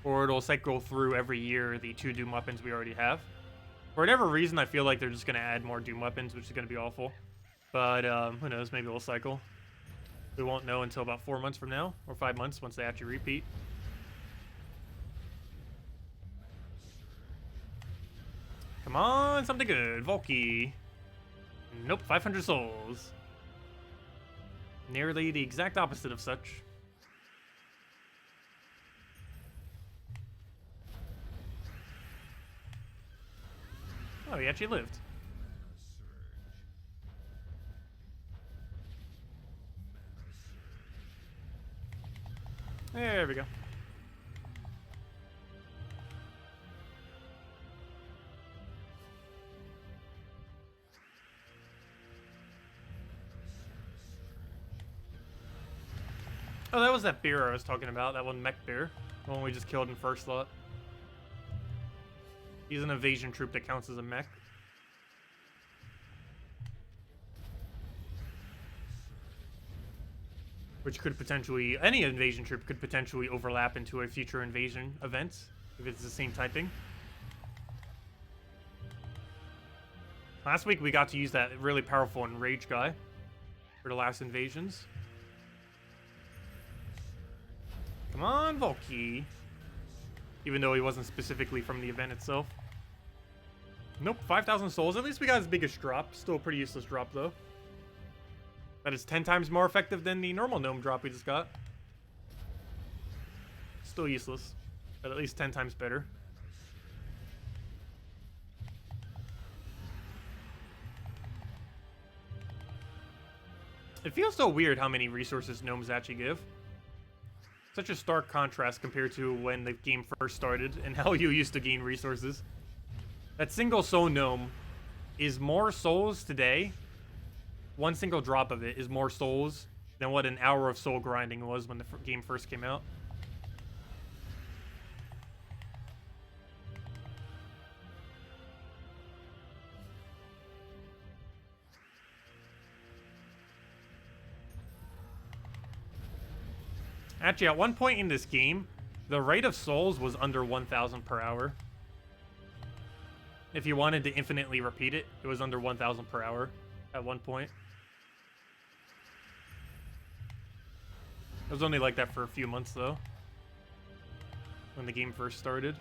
or it'll cycle through every year the 2 Doom weapons we already have. For whatever reason, I feel like they're just going to add more Doom weapons, which is going to be awful. But who knows, maybe it'll cycle. We won't know until about 4 months from now, or 5 months once they actually repeat. Come on, something good. Volky. Nope, 500 souls. Nearly the exact opposite of such. Oh, he actually lived. There we go. Oh, that was that bear I was talking about. That one mech bear. The one we just killed in first slot. He's an evasion troop that counts as a mech. Which could potentially, any invasion troop could potentially overlap into a future invasion event if it's the same typing. Last week we got to use that really powerful enrage guy for the last invasions. Come on, Volky. Even though he wasn't specifically from the event itself. Nope, 5,000 souls. At least we got his biggest drop. Still a pretty useless drop, though. That is 10 times more effective than the normal gnome drop we just got. Still useless, but at least 10 times better. It feels so weird how many resources gnomes actually give. Such a stark contrast compared to when the game first started and how you used to gain resources. That single soul gnome is more souls today. One single drop of it is more souls than what an hour of soul grinding was when the game first came out. Actually, at one point in this game, the rate of souls was under 1,000 per hour. If you wanted to infinitely repeat it, it was under 1,000 per hour at one point. It was only like that for a few months, though, when the game first started.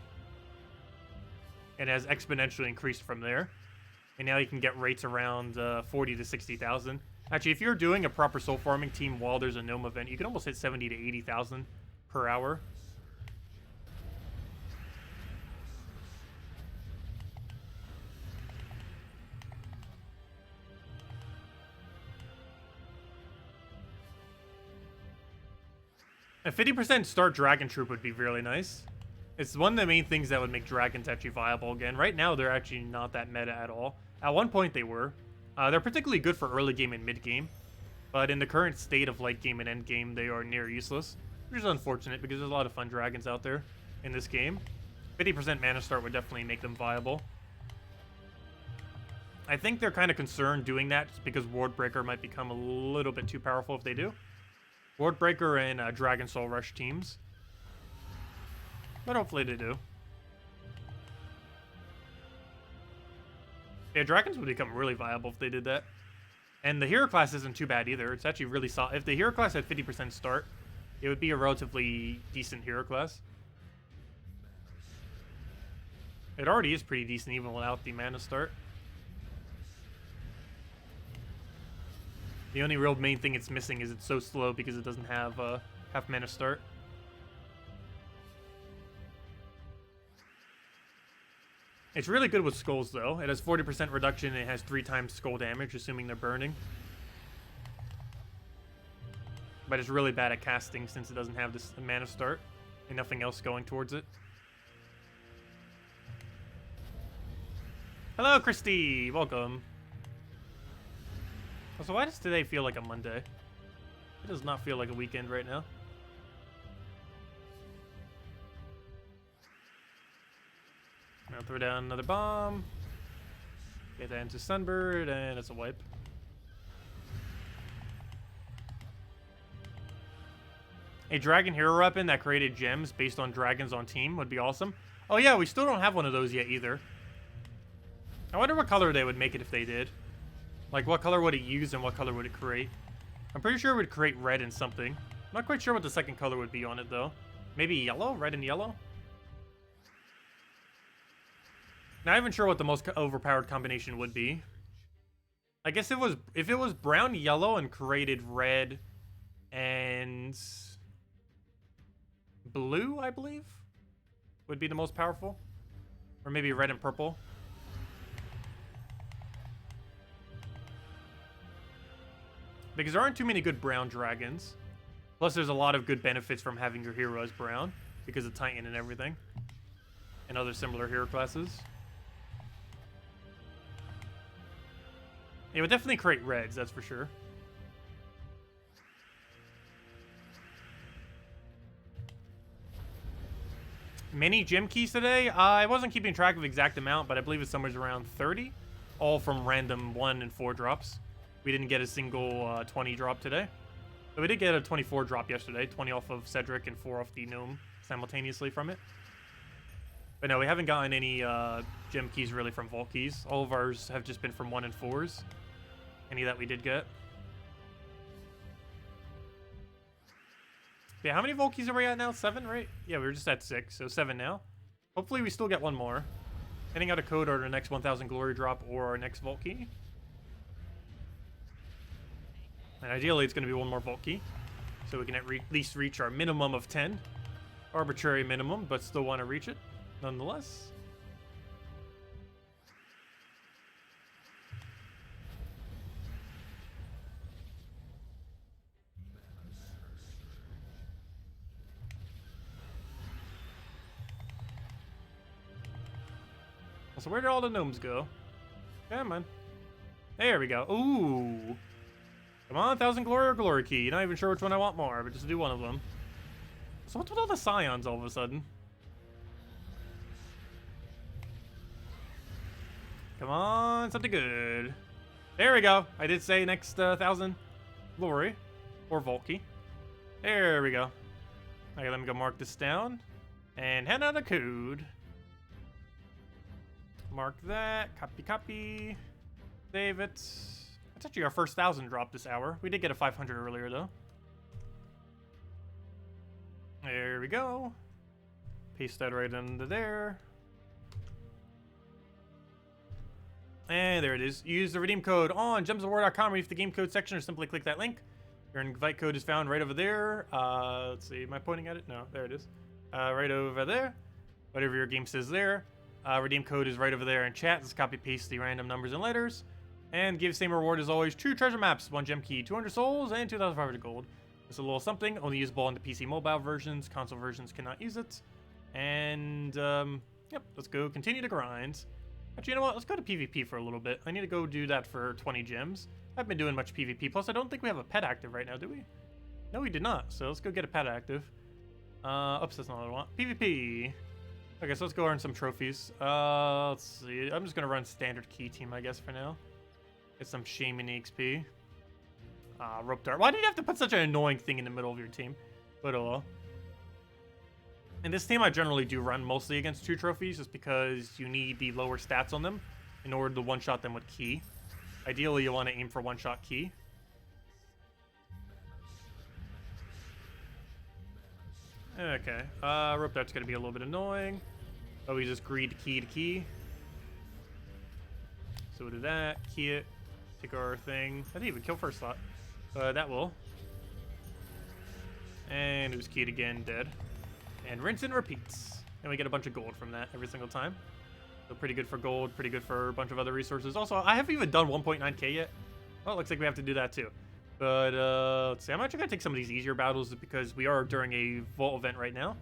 It has exponentially increased from there. And now you can get rates around 40 to 60,000. Actually, if you're doing a proper soul farming team while there's a gnome event, you can almost hit 70 to 80,000 per hour. A 50% start dragon troop would be really nice. It's one of the main things that would make dragons actually viable again. Right now, they're actually not that meta at all. At one point, they were. They're particularly good for early game and mid game, but in the current state of late game and end game, they are near useless, which is unfortunate because there's a lot of fun dragons out there in this game. 50% mana start would definitely make them viable. I think they're kind of concerned doing that just because Wardbreaker might become a little bit too powerful if they do. Wardbreaker and Dragon Soul Rush teams. But hopefully they do. Yeah, dragons would become really viable if they did that. And the hero class isn't too bad either. It's actually really solid. If the hero class had 50% start, it would be a relatively decent hero class. It already is pretty decent even without the mana start. The only real main thing it's missing is it's so slow because it doesn't have half mana start. It's really good with skulls, though. It has 40% reduction and it has 3 times skull damage, assuming they're burning. But it's really bad at casting since it doesn't have this mana start and nothing else going towards it. Hello, Christy! Welcome. So why does today feel like a Monday? It does not feel like a weekend right now. I'll throw down another bomb. Get that into Sunbird, and it's a wipe. A dragon hero weapon that created gems based on dragons on team would be awesome. Oh yeah, we still don't have one of those yet either. I wonder what color they would make it if they did. Like, what color would it use and what color would it create? I'm pretty sure it would create red and something. I'm not quite sure what the second color would be on it, though. Maybe yellow? Red and yellow? Not even sure what the most overpowered combination would be. I guess if it was brown, yellow, and created red and blue, I believe, would be the most powerful. Or maybe red and purple. Because there aren't too many good brown dragons. Plus, there's a lot of good benefits from having your hero as brown because of Titan and everything. And other similar hero classes. It would definitely create reds, that's for sure. Many gem keys today? I wasn't keeping track of exact amount, but I believe it's somewhere around 30. All from random 1 and 4 drops. We didn't get a single 20 drop today. But we did get a 24 drop yesterday. 20 off of Cedric and 4 off the Gnome simultaneously from it. But no, we haven't gotten any gem keys really from vault keys. All of ours have just been from 1 and 4s. Any that we did get. Yeah, how many vault keys are we at now? 7, right? Yeah, we were just at 6, so 7 now. Hopefully we still get one more. Handing out a code or the next 1000 glory drop or our next vault key. And ideally it's going to be one more vault key. So we can at least reach our minimum of 10. Arbitrary minimum, but still want to reach it nonetheless. So where did all the gnomes go? Come on. There we go. Ooh. Come on, 1000 glory or glory key. Not even sure which one I want more, but just do one of them. So what's with all the scions all of a sudden? Come on, something good. There we go. I did say next 1000 glory or vault key. There we go. Okay, let me go mark this down and hand out a code. Mark that. Copy, copy. Save it. That's actually our first 1000 drop this hour. We did get a 500 earlier, though. There we go. Paste that right under there. And there it is. Use the redeem code on gemsofwar.com. Read the game code section or simply click that link. Your invite code is found right over there. Let's see. Am I pointing at it? No, there it is. Right over there. Whatever your game says there. Redeem code is right over there in chat. Just copy paste the random numbers and letters. And give same reward as always. 2 treasure maps, 1 gem key, 200 souls, and 2,500 gold. It's a little something. Only usable on the PC mobile versions. Console versions cannot use it. And, yep, let's go continue to grind. Actually, you know what? Let's go to PvP for a little bit. I need to go do that for 20 gems. I haven't been doing much PvP. Plus, I don't think we have a pet active right now, do we? No, we did not. So let's go get a pet active. Oops, that's not what I want. PvP. Okay, so let's go earn some trophies. Let's see. I'm just going to run standard key team, I guess, for now. Get some Shaman XP. Rope dart. Why did you have to put such an annoying thing in the middle of your team? But oh well. In this team, I generally do run mostly against 2 trophies just because you need the lower stats on them in order to one-shot them with key. Ideally, you want to aim for one-shot key. Okay. Rope dart's going to be a little bit annoying. But we just greed key to key. So we'll do that. Key it. Take our thing. I didn't even kill first slot. That will. And it was keyed again, dead. And rinse and repeats. And we get a bunch of gold from that every single time. So pretty good for gold, pretty good for a bunch of other resources. Also, I haven't even done 1.9k yet. Well, it looks like we have to do that too. But let's see. I'm actually going to take some of these easier battles because we are during a vault event right now.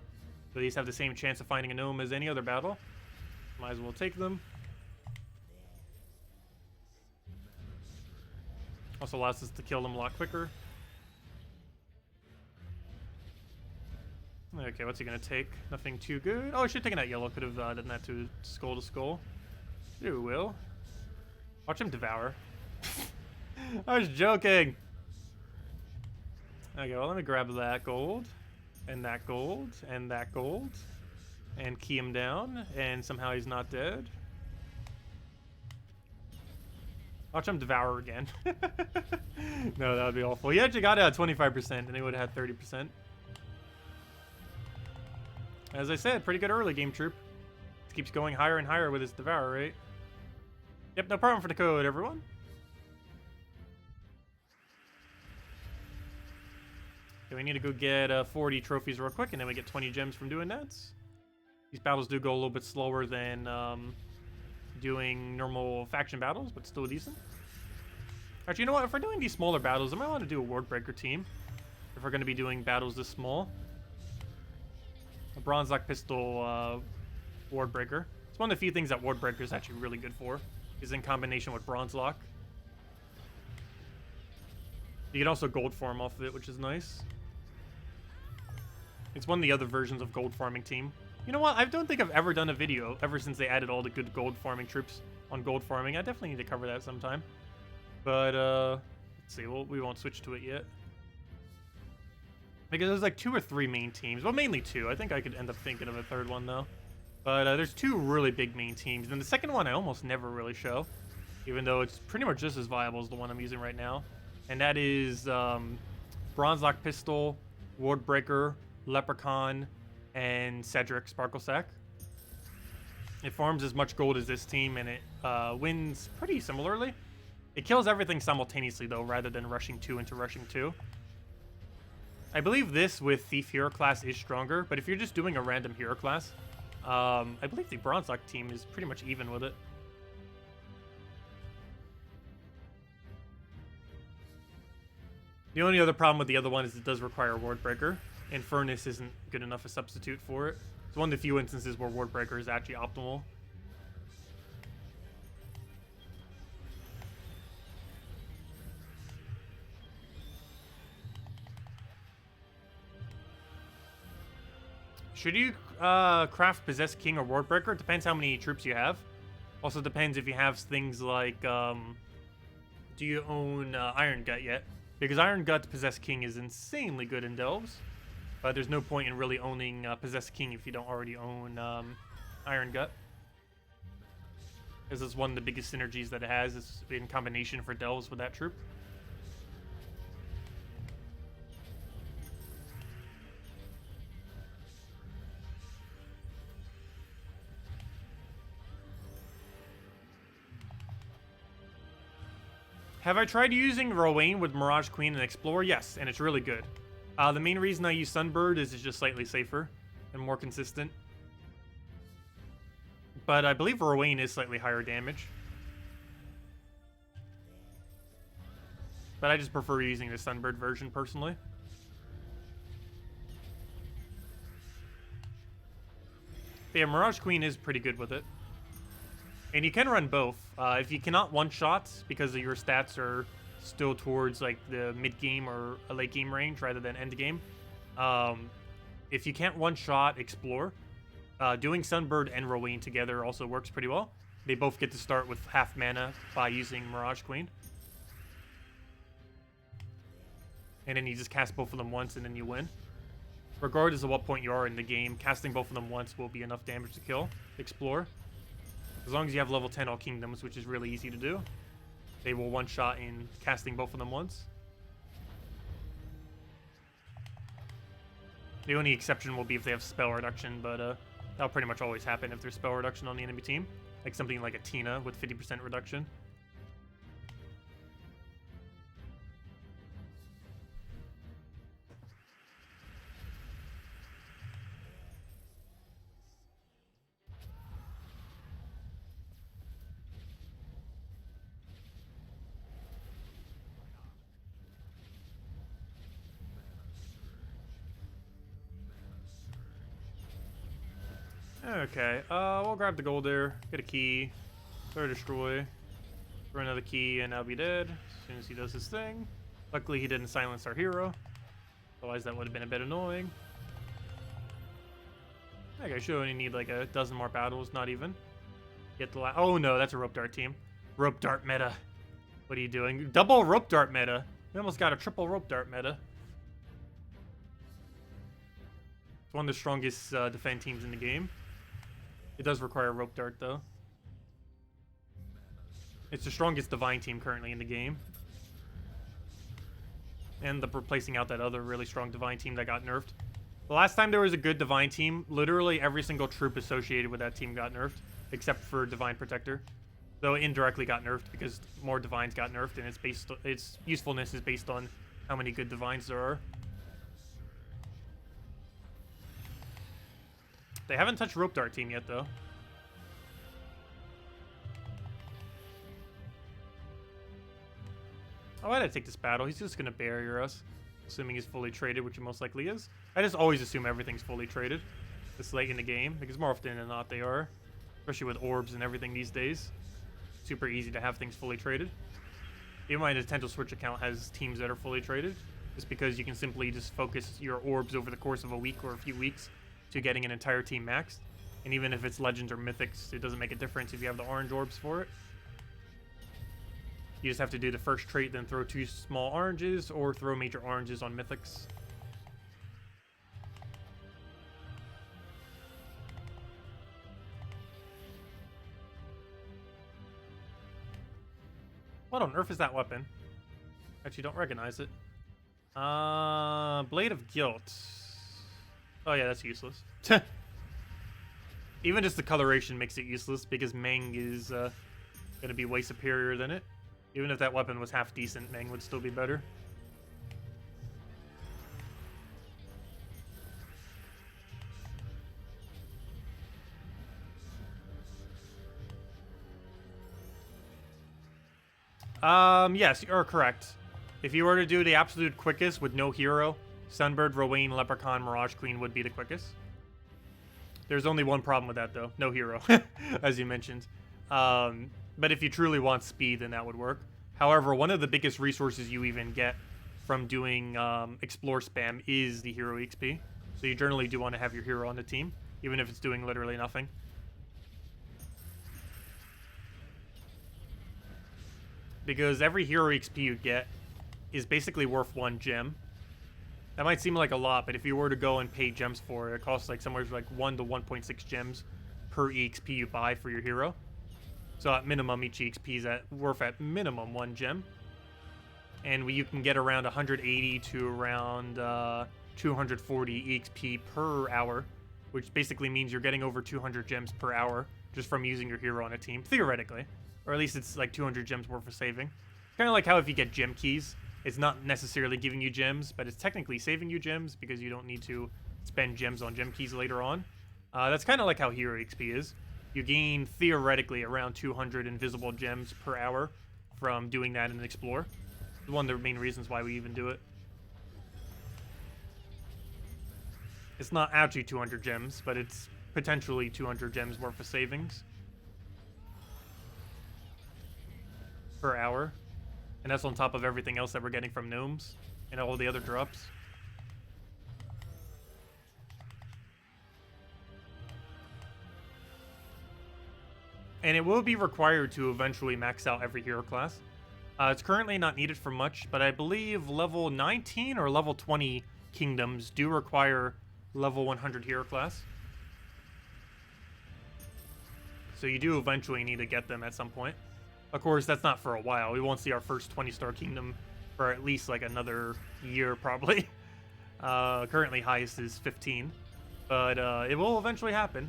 So these have the same chance of finding a gnome as any other battle. Might as well take them. Also allows us to kill them a lot quicker. Okay, what's he gonna take? Nothing too good. Oh, I should have taken that yellow. Could have done that to skull. You will. Watch him devour. I was joking. Okay, well, let me grab that gold, and that gold, and that gold, and key him down, and somehow he's not dead. Watch him devour again. No, that would be awful. He actually got it at 25%, and he would have had 30%. As I said, pretty good early game troop. Keeps going higher and higher with his devour rate. Yep, no problem for the code, everyone. Okay, we need to go get 40 trophies real quick, and then we get 20 gems from doing that. These battles do go a little bit slower than doing normal faction battles, but still decent. Actually, you know what? If we're doing these smaller battles, I might want to do a Ward Breaker team. If we're going to be doing battles this small. A Bronze Lock Pistol Ward Breaker. It's one of the few things that Ward Breaker is actually really good for, is in combination with Bronze Lock. You can also gold farm off of it, which is nice. It's one of the other versions of gold farming team. You know what? I don't think I've ever done a video ever since they added all the good gold farming troops on gold farming. I definitely need to cover that sometime. But, let's see. We won't switch to it yet. Because there's like 2 or 3 main teams. Well, mainly 2. I think I could end up thinking of a third one, though. But there's 2 really big main teams. And the second one I almost never really show. Even though it's pretty much just as viable as the one I'm using right now. And that is Bronze Lock Pistol, Ward Breaker, Leprechaun, and Cedric Sparkle Sack. It farms as much gold as this team, and it wins pretty similarly. It kills everything simultaneously, though, rather than rushing 2 into rushing 2. I believe this with Thief Hero class is stronger, but if you're just doing a random hero class, I believe the Bronze Lock team is pretty much even with it. The only other problem with the other one is it does require a Ward Breaker, and Furnace isn't good enough a substitute for it. It's one of the few instances where Ward Breaker is actually optimal. Should you craft Possess King or Ward Breaker? It depends how many troops you have. Also depends if you have things like, do you own Iron Gut yet? Because Iron Gut Possess King is insanely good in Delves. But there's no point in really owning Possess King if you don't already own Iron Gut. Because it's one of the biggest synergies that it has is in combination for Delves with that troop. Have I tried using Rowan with Mirage Queen and Explorer? Yes, and it's really good. The main reason I use Sunbird is it's just slightly safer and more consistent. But I believe Rowan is slightly higher damage. But I just prefer using the Sunbird version personally. But yeah, Mirage Queen is pretty good with it. And you can run both. If you cannot one-shot because your stats are still towards like the mid-game or a late-game range rather than end-game, if you can't one-shot Explore, doing Sunbird and Rowan together also works pretty well. They both get to start with half mana by using Mirage Queen. And then you just cast both of them once and then you win. Regardless of what point you are in the game, casting both of them once will be enough damage to kill Explore. As long as you have level 10 All Kingdoms, which is really easy to do, they will one-shot in casting both of them once. The only exception will be if they have spell reduction, but that'll pretty much always happen if there's spell reduction on the enemy team. Like something like a Tina with 50% reduction. Okay, we'll grab the gold there, get a key, throw destroy, throw another key, and I'll be dead as soon as he does his thing. Luckily he didn't silence our hero, otherwise that would have been a bit annoying. Like, I should only need like a dozen more battles, not even. Get the oh no, that's a rope dart team. Rope dart meta. What are you doing? Double rope dart meta. We almost got a triple rope dart meta. It's one of the strongest defend teams in the game. It does require a rope dart though. It's the strongest divine team currently in the game. And replacing out that other really strong divine team that got nerfed. The last time there was a good divine team, literally every single troop associated with that team got nerfed, except for Divine Protector. Though it indirectly got nerfed because more divines got nerfed, and its usefulness is based on how many good divines there are. They haven't touched Rope Dart team yet, though. Oh, why did I take this battle? He's just gonna barrier us, assuming he's fully traded, which he most likely is. I just always assume everything's fully traded this late in the game, because more often than not they are. Especially with orbs and everything these days. Super easy to have things fully traded. Even my Nintendo Switch account has teams that are fully traded, just because you can simply just focus your orbs over the course of a week or a few weeks to getting an entire team maxed. And even if it's Legends or Mythics, it doesn't make a difference if you have the orange orbs for it. You just have to do the first trait, then throw 2 small oranges, or throw major oranges on Mythics. What on earth is that weapon? Actually, don't recognize it. Blade of Guilt. Oh yeah, that's useless. Even just the coloration makes it useless, because Meng is going to be way superior than it. Even if that weapon was half decent, Meng would still be better. Yes, you're correct. If you were to do the absolute quickest with no hero, Sunbird, Rowan, Leprechaun, Mirage Queen would be the quickest. There's only one problem with that, though. No hero, as you mentioned. But if you truly want speed, then that would work. However, one of the biggest resources you even get from doing Explore spam is the hero XP. So you generally do want to have your hero on the team, even if it's doing literally nothing. Because every hero XP you get is basically worth 1 gem. That might seem like a lot, but if you were to go and pay gems for it, it costs like somewhere like 1 to 1.6 gems per EXP you buy for your hero. So at minimum, each EXP is worth at minimum 1 gem. And you can get around 180 to around 240 EXP per hour, which basically means you're getting over 200 gems per hour just from using your hero on a team, theoretically. Or at least it's like 200 gems worth of saving. Kind of like how if you get gem keys, it's not necessarily giving you gems, but it's technically saving you gems because you don't need to spend gems on gem keys later on. That's kind of like how hero XP is. You gain, theoretically, around 200 invisible gems per hour from doing that in Explore. It's one of the main reasons why we even do it. It's not actually 200 gems, but it's potentially 200 gems worth of savings per hour. And that's on top of everything else that we're getting from gnomes and all the other drops. And it will be required to eventually max out every hero class. It's currently not needed for much, but I believe level 19 or level 20 kingdoms do require level 100 hero class. So you do eventually need to get them at some point. Of course, that's not for a while. We won't see our first 20-star kingdom for at least like another year, probably. Currently highest is 15, but it will eventually happen.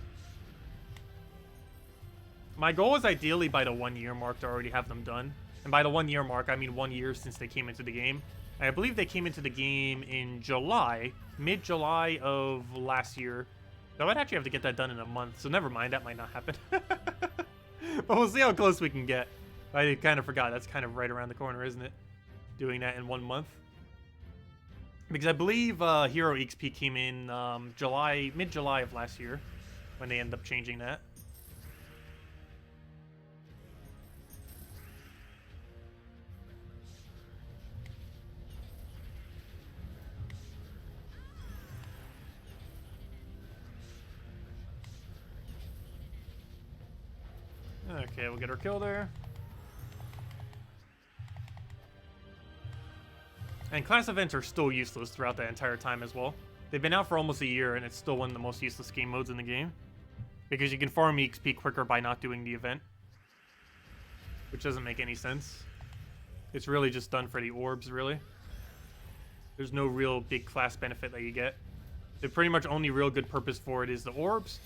My goal is ideally by the 1 year mark to already have them done. And by the 1 year mark, I mean 1 year since they came into the game. I believe they came into the game in July, mid-July of last year. So I'd actually have to get that done in a month, so never mind, that might not happen. But we'll see how close we can get. I kind of forgot, that's kind of right around the corner, isn't it? Doing that in 1 month. Because I believe Hero XP came in mid-July of last year, when they ended up changing that. Okay, we'll get our kill there. And class events are still useless throughout that entire time as well. They've been out for almost a year, and it's still one of the most useless game modes in the game. Because you can farm EXP quicker by not doing the event. Which doesn't make any sense. It's really just done for the orbs, really. There's no real big class benefit that you get. The pretty much only real good purpose for it is the orbs,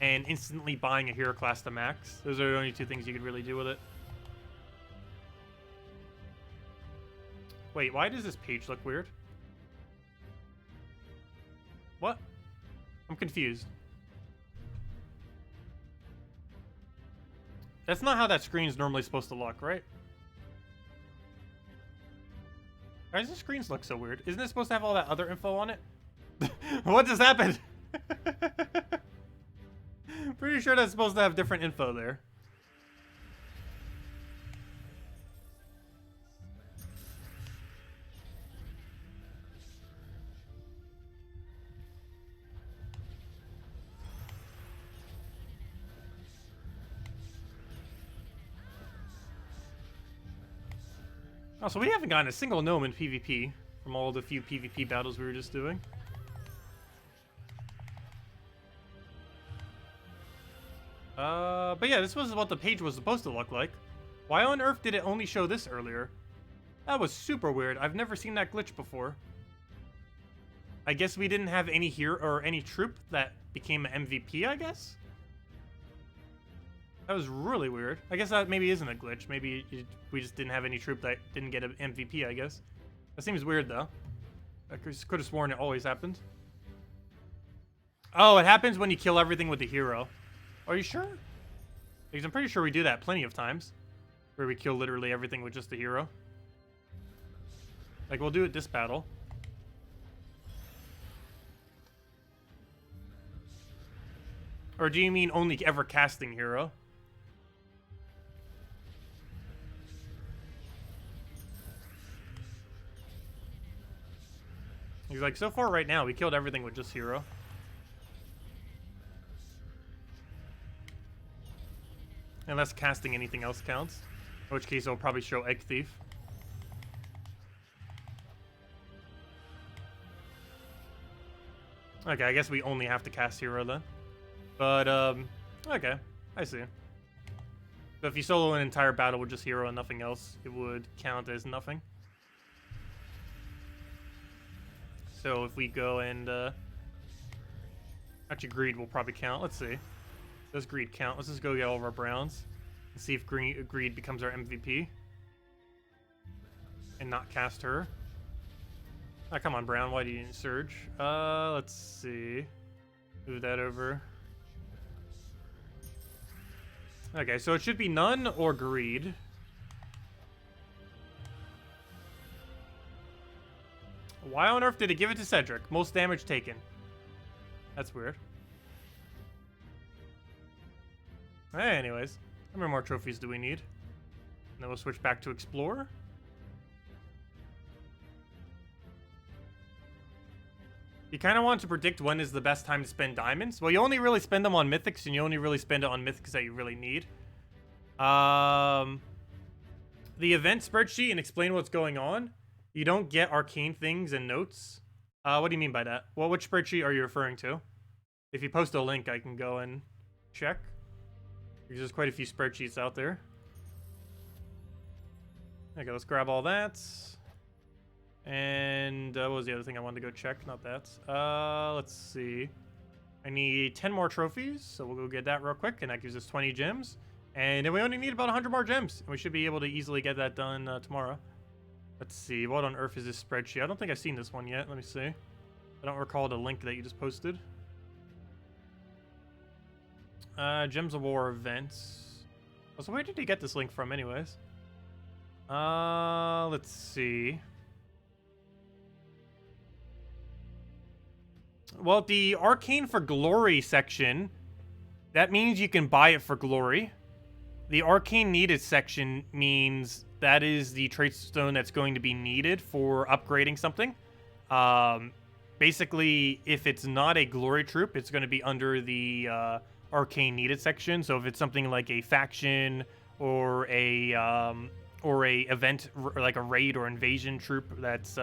and instantly buying a hero class to max. Those are the only two things you could really do with it. Wait, why does this page look weird? What? I'm confused. That's not how that screen's normally supposed to look, right? Why does the screens look so weird? Isn't it supposed to have all that other info on it? What just happened? Pretty sure that's supposed to have different info there. Oh, so we haven't gotten a single gnome in PvP from all the few PvP battles we were just doing. But yeah, this was what the page was supposed to look like. Why on earth did it only show this earlier? That was super weird. I've never seen that glitch before. I guess we didn't have any hero or any troop that became an MVP, I guess? That was really weird. I guess that maybe isn't a glitch. Maybe we just didn't have any troop that didn't get an MVP, I guess. That seems weird, though. I could have sworn it always happened. Oh, it happens when you kill everything with the hero. Are you sure? Because I'm pretty sure we do that plenty of times. Where we kill literally everything with just the hero. Like, we'll do it this battle. Or do you mean only ever casting hero? He's like, so far right now, we killed everything with just hero. Unless casting anything else counts. In which case, it'll probably show Egg Thief. Okay, I guess we only have to cast hero then. But, okay. I see. So if you solo an entire battle with just hero and nothing else, it would count as nothing. So if we go and, actually, greed will probably count. Let's see. Does greed count? Let's just go get all of our browns and see if greed becomes our MVP. And not cast her. Ah, come on, Brown. Why do you surge? Let's see. Move that over. Okay, so it should be none or greed. Why on earth did it give it to Cedric? Most damage taken. That's weird. Anyways, how many more trophies do we need? And then we'll switch back to Explorer. You kind of want to predict when is the best time to spend diamonds. Well, you only really spend them on mythics, and you only really spend it on mythics that you really need. The event spreadsheet and explain what's going on. You don't get arcane things and notes. What do you mean by that? Well, which spreadsheet are you referring to? If you post a link, I can go and check. Because there's quite a few spreadsheets out there. Okay, let's grab all that. And what was the other thing I wanted to go check? Not that. Let's see. I need 10 more trophies, so we'll go get that real quick, and that gives us 20 gems. And then we only need about 100 more gems, and we should be able to easily get that done tomorrow. Let's see. What on earth is this spreadsheet? I don't think I've seen this one yet. Let me see. I don't recall the link that you just posted. Gems of War events. Oh, so where did you get this link from anyways? Let's see. Well, the Arcane for Glory section, that means you can buy it for glory. The Arcane Needed section means that is the trait stone that's going to be needed for upgrading something. Basically, if it's not a glory troop, it's going to be under the arcane needed section. So if it's something like a faction or a event like a raid or invasion troop that's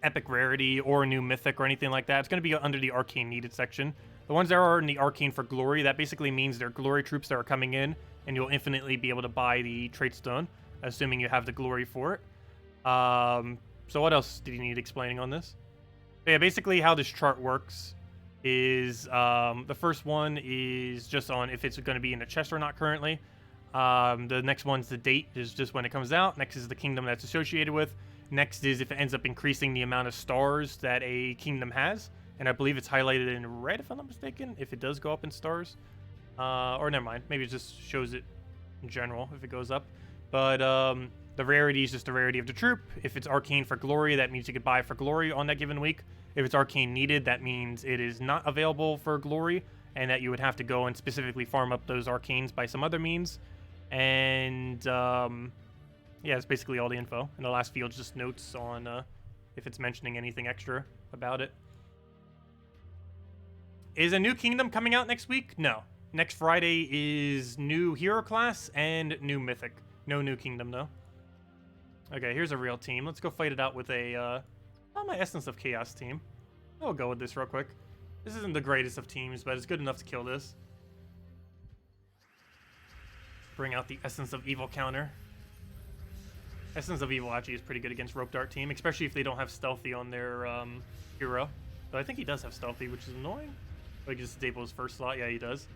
epic rarity or a new mythic or anything like that, it's going to be under the arcane needed section. The ones that are in the arcane for glory, that basically means they're glory troops that are coming in, and you'll infinitely be able to buy the trait stone, assuming you have the glory for it. So what else did you need explaining on this? But yeah, basically how this chart works is the first one is just on if it's going to be in the chest or not currently. The next one's the date, is just when it comes out. Next is the kingdom that's associated with. Next is if it ends up increasing the amount of stars that a kingdom has. And I believe it's highlighted in red, if I'm not mistaken, if it does go up in stars. Or never mind, maybe it just shows it in general if it goes up. But the rarity is just the rarity of the troop. If it's arcane for glory, that means you could buy it for glory on that given week. If it's arcane needed, that means it is not available for glory, and that you would have to go and specifically farm up those arcanes by some other means. And yeah, it's basically all the info. And the last field's just notes on if it's mentioning anything extra about it. Is a new kingdom coming out next week? No. Next Friday is new hero class and new mythic. No new kingdom, though. Okay, here's a real team. Let's go fight it out with a, my Essence of Chaos team. I'll go with this real quick. This isn't the greatest of teams, but it's good enough to kill this. Bring out the Essence of Evil counter. Essence of Evil actually is pretty good against Rope Dart team, especially if they don't have Stealthy on their hero. But I think he does have Stealthy, which is annoying. Oh, he can just disable his first slot. Yeah, he does.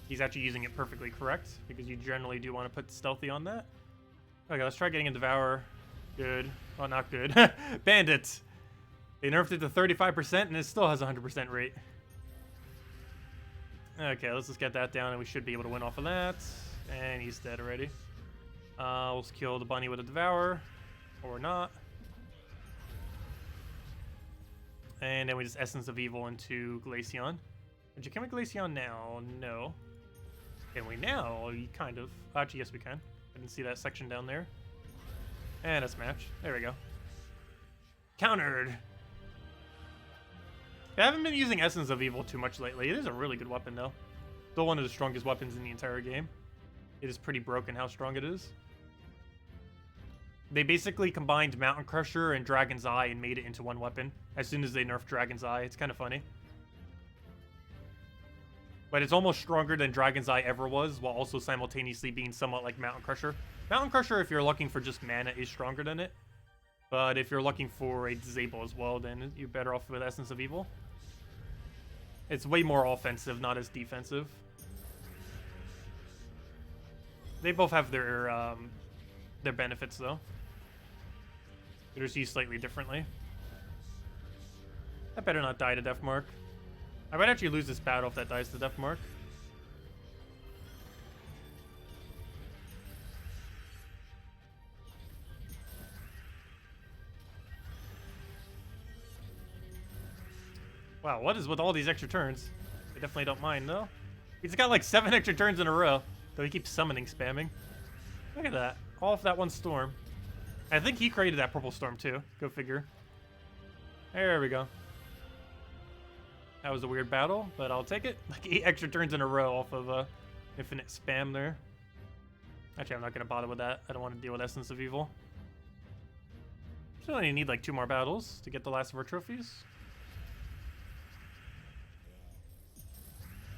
He's actually using it perfectly correct, because you generally do want to put Stealthy on that. Okay, let's try getting a Devour. Good. Well, not good. Bandit! They nerfed it to 35%, and it still has a 100% rate. Okay, let's just get that down, and we should be able to win off of that. And he's dead already. We'll just kill the bunny with a Devour. Or not. And then we just Essence of Evil into Glaceon. Can we Glaceon now? No. Can we now? Kind of. Actually, yes we can. I didn't see that section down there. And a smash. There we go. Countered! I haven't been using Essence of Evil too much lately. It is a really good weapon, though. Still one of the strongest weapons in the entire game. It is pretty broken how strong it is. They basically combined Mountain Crusher and Dragon's Eye and made it into one weapon as soon as they nerfed Dragon's Eye. It's kind of funny. But it's almost stronger than Dragon's Eye ever was, while also simultaneously being somewhat like Mountain Crusher. Mountain Crusher, if you're looking for just mana, is stronger than it. But if you're looking for a disable as well, then you're better off with Essence of Evil. It's way more offensive, not as defensive. They both have their benefits, though. They're just used slightly differently. I better not die to Death Mark. I might actually lose this battle if that dies to Death Mark. Wow, what is with all these extra turns? I definitely don't mind, though. He's got like 7 extra turns in a row, though he keeps summoning, spamming. Look at that. All of that one storm. I think he created that purple storm, too. Go figure. There we go. That was a weird battle, but I'll take it. Like 8 extra turns in a row off of infinite spam there. Actually, I'm not going to bother with that. I don't want to deal with Essence of Evil. So I only need like 2 more battles to get the last of our trophies.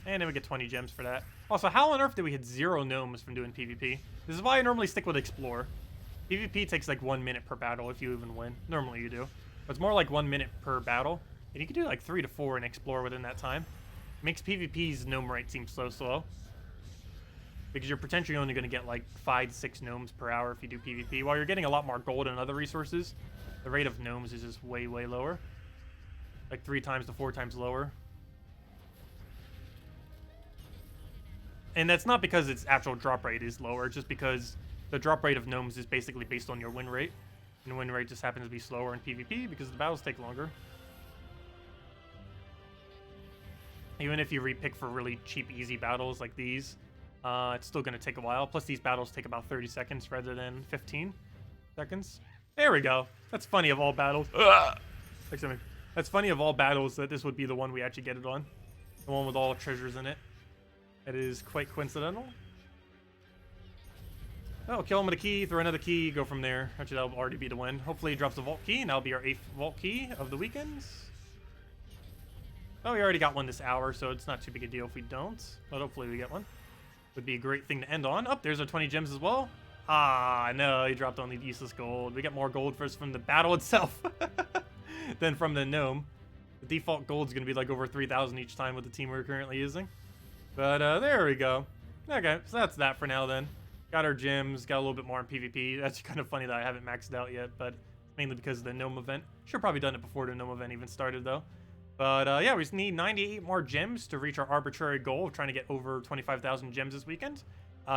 And then we get 20 gems for that. Also, how on earth did we hit 0 gnomes from doing PvP? This is why I normally stick with Explore. PvP takes like 1 minute per battle if you even win. Normally you do. But it's more like 1 minute per battle. And you can do like 3 to 4 and Explore within that time. It makes PvP's gnome rate seem so slow. Because you're potentially only going to get like 5 to 6 gnomes per hour if you do PvP. While you're getting a lot more gold and other resources, the rate of gnomes is just way, way lower. Like 3 times to 4 times lower. And that's not because its actual drop rate is lower, it's just because the drop rate of gnomes is basically based on your win rate. And the win rate just happens to be slower in PvP because the battles take longer. Even if you repick for really cheap, easy battles like these, it's still going to take a while. Plus, these battles take about 30 seconds rather than 15 seconds. There we go. That's funny of all battles. Like something. That's funny of all battles that this would be the one we actually get it on. The one with all treasures in it. It is quite coincidental. Oh, kill him with a key, throw another key, go from there. Actually, that'll already be the win. Hopefully he drops the vault key, and that'll be our 8th vault key of the weekends. Oh, we already got one this hour, so it's not too big a deal if we don't. But hopefully we get one. Would be a great thing to end on. Oh, there's our 20 gems as well. Ah, no, he dropped only useless gold. We get more gold first from the battle itself than from the gnome. The default gold's going to be like over 3,000 each time with the team we're currently using. But there we go. Okay, so that's that for now then. Got our gems, got a little bit more in PvP. That's kind of funny that I haven't maxed out yet, but mainly because of the gnome event. Should have probably done it before the gnome event even started though. But yeah, we just need 98 more gems to reach our arbitrary goal of trying to get over 25,000 gems this weekend.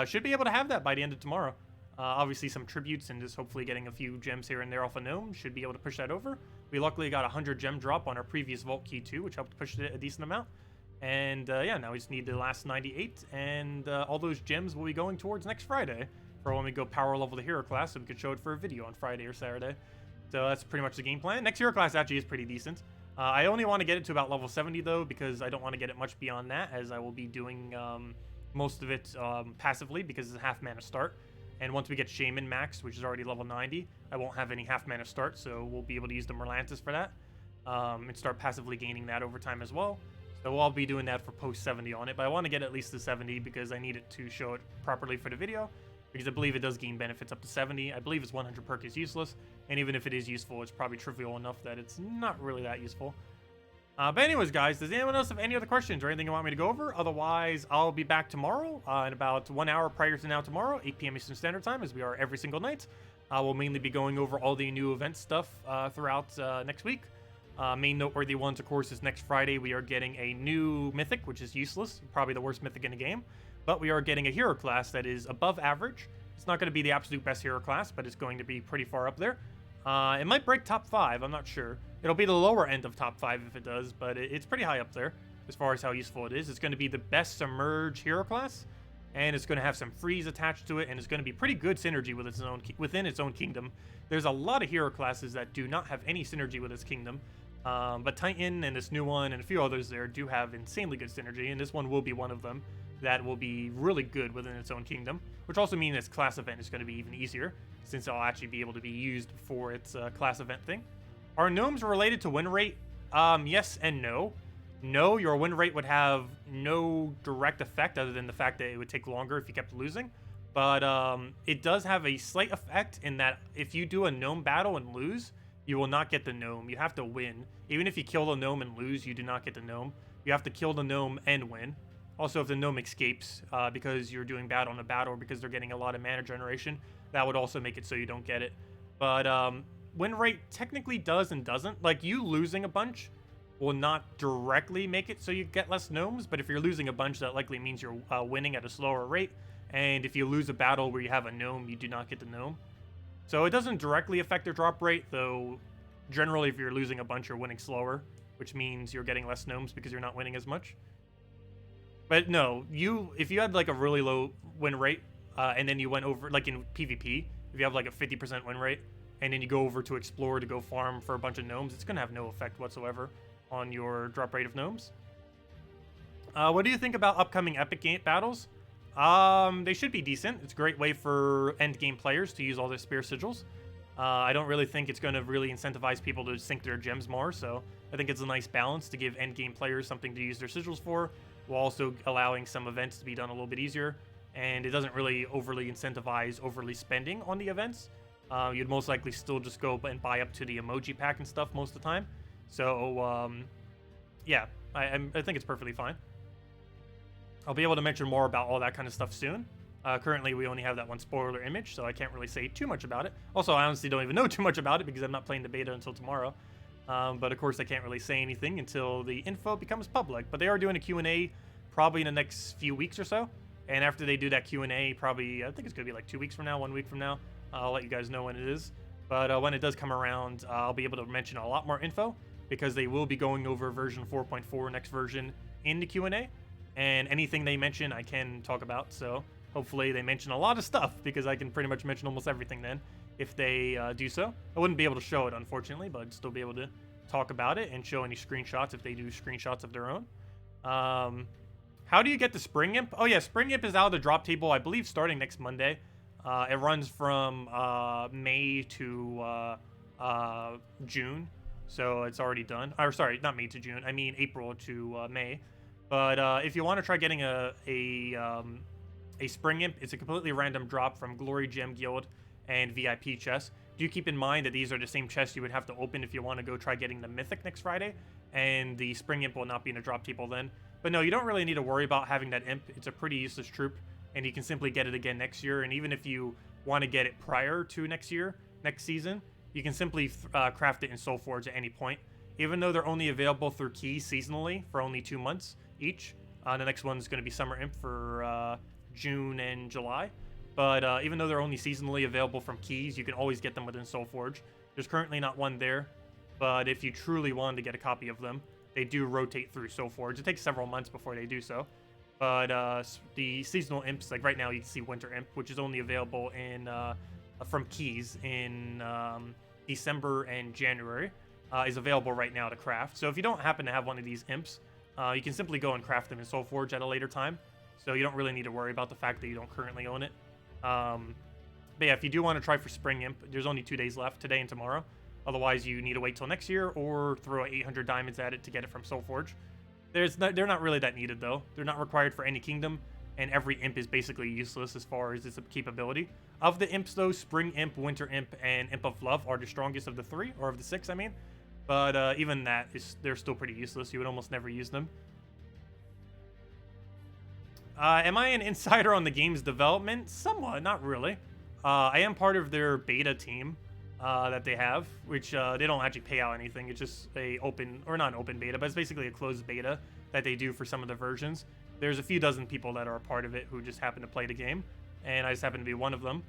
Should be able to have that by the end of tomorrow. Obviously some tributes and just hopefully getting a few gems here and there off a gnome should be able to push that over. We luckily got a 100 gem drop on our previous vault key too, which helped push it a decent amount. And yeah, now we just need the last 98, and all those gems will be going towards next Friday for when we go power level the hero class, so we could show it for a video on Friday or Saturday. So that's pretty much the game plan. Next hero class actually is pretty decent. I only want to get it to about level 70 though, because I don't want to get it much beyond that, as I will be doing most of it passively because it's a half mana start. And once we get Shaman max, which is already level 90, I won't have any half mana start, so we'll be able to use the Merlantis for that and start passively gaining that over time as well. So I'll be doing that for post 70 on it, but I want to get at least to 70 because I need it to show it properly for the video, because I believe it does gain benefits up to 70. I believe its 100 perk is useless, and even if it is useful, it's probably trivial enough that it's not really that useful. But anyways, guys, does anyone else have any other questions or anything you want me to go over? Otherwise, I'll be back tomorrow in about 1 hour prior to now tomorrow, 8 p.m. Eastern Standard Time, as we are every single night. We'll mainly be going over all the new event stuff throughout next week. Main noteworthy ones, of course, is next Friday we are getting a new mythic, which is useless, probably the worst mythic in the game. But we are getting a hero class that is above average. It's not going to be the absolute best hero class, but it's going to be pretty far up there. It might break top 5, I'm not sure. It'll be the lower end of top 5 if it does, but it's pretty high up there as far as how useful it is. It's going to be the best submerge hero class, and it's going to have some freeze attached to it, and it's going to be pretty good synergy with within its own kingdom. There's a lot of hero classes that do not have any synergy with its kingdom. But Titan and this new one and a few others there do have insanely good synergy, and this one will be one of them that will be really good within its own kingdom, which also means its class event is going to be even easier, since it'll actually be able to be used for its class event thing. Are gnomes related to win rate? Yes and no. No, your win rate would have no direct effect other than the fact that it would take longer if you kept losing. But it does have a slight effect in that if you do a gnome battle and lose, you will not get the gnome. You have to win. Even if you kill the gnome and lose, you do not get the gnome. You have to kill the gnome and win. Also, if the gnome escapes because you're doing bad on a battle or because they're getting a lot of mana generation, that would also make it so you don't get it. But win rate technically does and doesn't. Like, you losing a bunch will not directly make it so you get less gnomes, but if you're losing a bunch, that likely means you're winning at a slower rate. And if you lose a battle where you have a gnome, you do not get the gnome. So it doesn't directly affect your drop rate, though generally if you're losing a bunch, you're winning slower, which means you're getting less gnomes because you're not winning as much. But no, if you had like a really low win rate, and then you went over, like in PvP, if you have like a 50% win rate, and then you go over to explore to go farm for a bunch of gnomes, it's going to have no effect whatsoever on your drop rate of gnomes. What do you think about upcoming epic game battles? They should be decent. It's a great way for end game players to use all their spear sigils. I don't really think it's going to really incentivize people to sink their gems more, so I think it's a nice balance to give end game players something to use their sigils for, while also allowing some events to be done a little bit easier. And it doesn't really overly incentivize overly spending on the events. You'd most likely still just go and buy up to the emoji pack and stuff most of the time. So, yeah, I think it's perfectly fine. I'll be able to mention more about all that kind of stuff soon. Currently, we only have that one spoiler image, so I can't really say too much about it. Also, I honestly don't even know too much about it because I'm not playing the beta until tomorrow. But of course, I can't really say anything until the info becomes public. But they are doing a Q&A probably in the next few weeks or so. And after they do that Q&A, probably, I think it's going to be like 2 weeks from now, 1 week from now. I'll let you guys know when it is. But when it does come around, I'll be able to mention a lot more info because they will be going over version 4.4, next version, in the Q&A. And anything they mention, I can talk about. So hopefully they mention a lot of stuff because I can pretty much mention almost everything then if they do so. I wouldn't be able to show it, unfortunately, but I'd still be able to talk about it and show any screenshots if they do screenshots of their own. How do you get the Spring Imp? Oh yeah, Spring Imp is out of the drop table, I believe, starting next Monday. It runs from May to June, so it's already done. Or sorry, not May to June. I mean April to May. But if you want to try getting a Spring Imp, it's a completely random drop from Glory Gem Guild and VIP chests. Do keep in mind that these are the same chests you would have to open if you want to go try getting the Mythic next Friday, and the Spring Imp will not be in a drop table then. But no, you don't really need to worry about having that Imp. It's a pretty useless troop, and you can simply get it again next year. And even if you want to get it prior to next season, you can simply craft it in Soulforge at any point. Even though they're only available through keys seasonally for only 2 months each. The next one's going to be Summer Imp for June and July. But even though they're only seasonally available from keys, you can always get them within Soulforge. There's currently not one there, but if you truly wanted to get a copy of them, they do rotate through Soulforge. It takes several months before they do so. But the seasonal imps, like right now you can see Winter Imp, which is only available in from keys in December and January, is available right now to craft. So if you don't happen to have one of these imps, you can simply go and craft them in Soulforge at a later time. So you don't really need to worry about the fact that you don't currently own it. But yeah, if you do want to try for Spring Imp, there's only 2 days left, today and tomorrow. Otherwise, you need to wait till next year or throw 800 diamonds at it to get it from Soulforge. They're not really that needed, though. They're not required for any kingdom, and every imp is basically useless as far as its capability. Of the imps, though, Spring Imp, Winter Imp, and Imp of Love are the strongest of the 3, or of the 6, I mean. But even that, they're still pretty useless. You would almost never use them. Am I an insider on the game's development? Somewhat, not really. I am part of their beta team that they have, which they don't actually pay out anything. It's just a open, or not an open beta, but it's basically a closed beta that they do for some of the versions. There's a few dozen people that are a part of it who just happen to play the game, and I just happen to be one of them.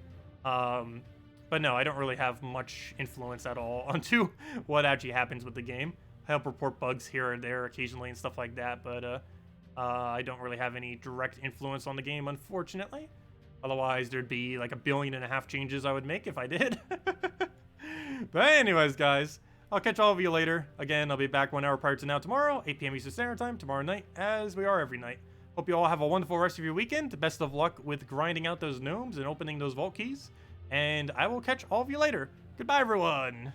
But no, I don't really have much influence at all onto what actually happens with the game. I help report bugs here and there occasionally and stuff like that, but I don't really have any direct influence on the game, unfortunately. Otherwise, there'd be like 1.5 billion changes I would make if I did. But anyways, guys, I'll catch all of you later. Again, I'll be back 1 hour prior to now tomorrow, 8 p.m. Eastern Standard Time, tomorrow night, as we are every night. Hope you all have a wonderful rest of your weekend. Best of luck with grinding out those gnomes and opening those vault keys. And I will catch all of you later. Goodbye, everyone.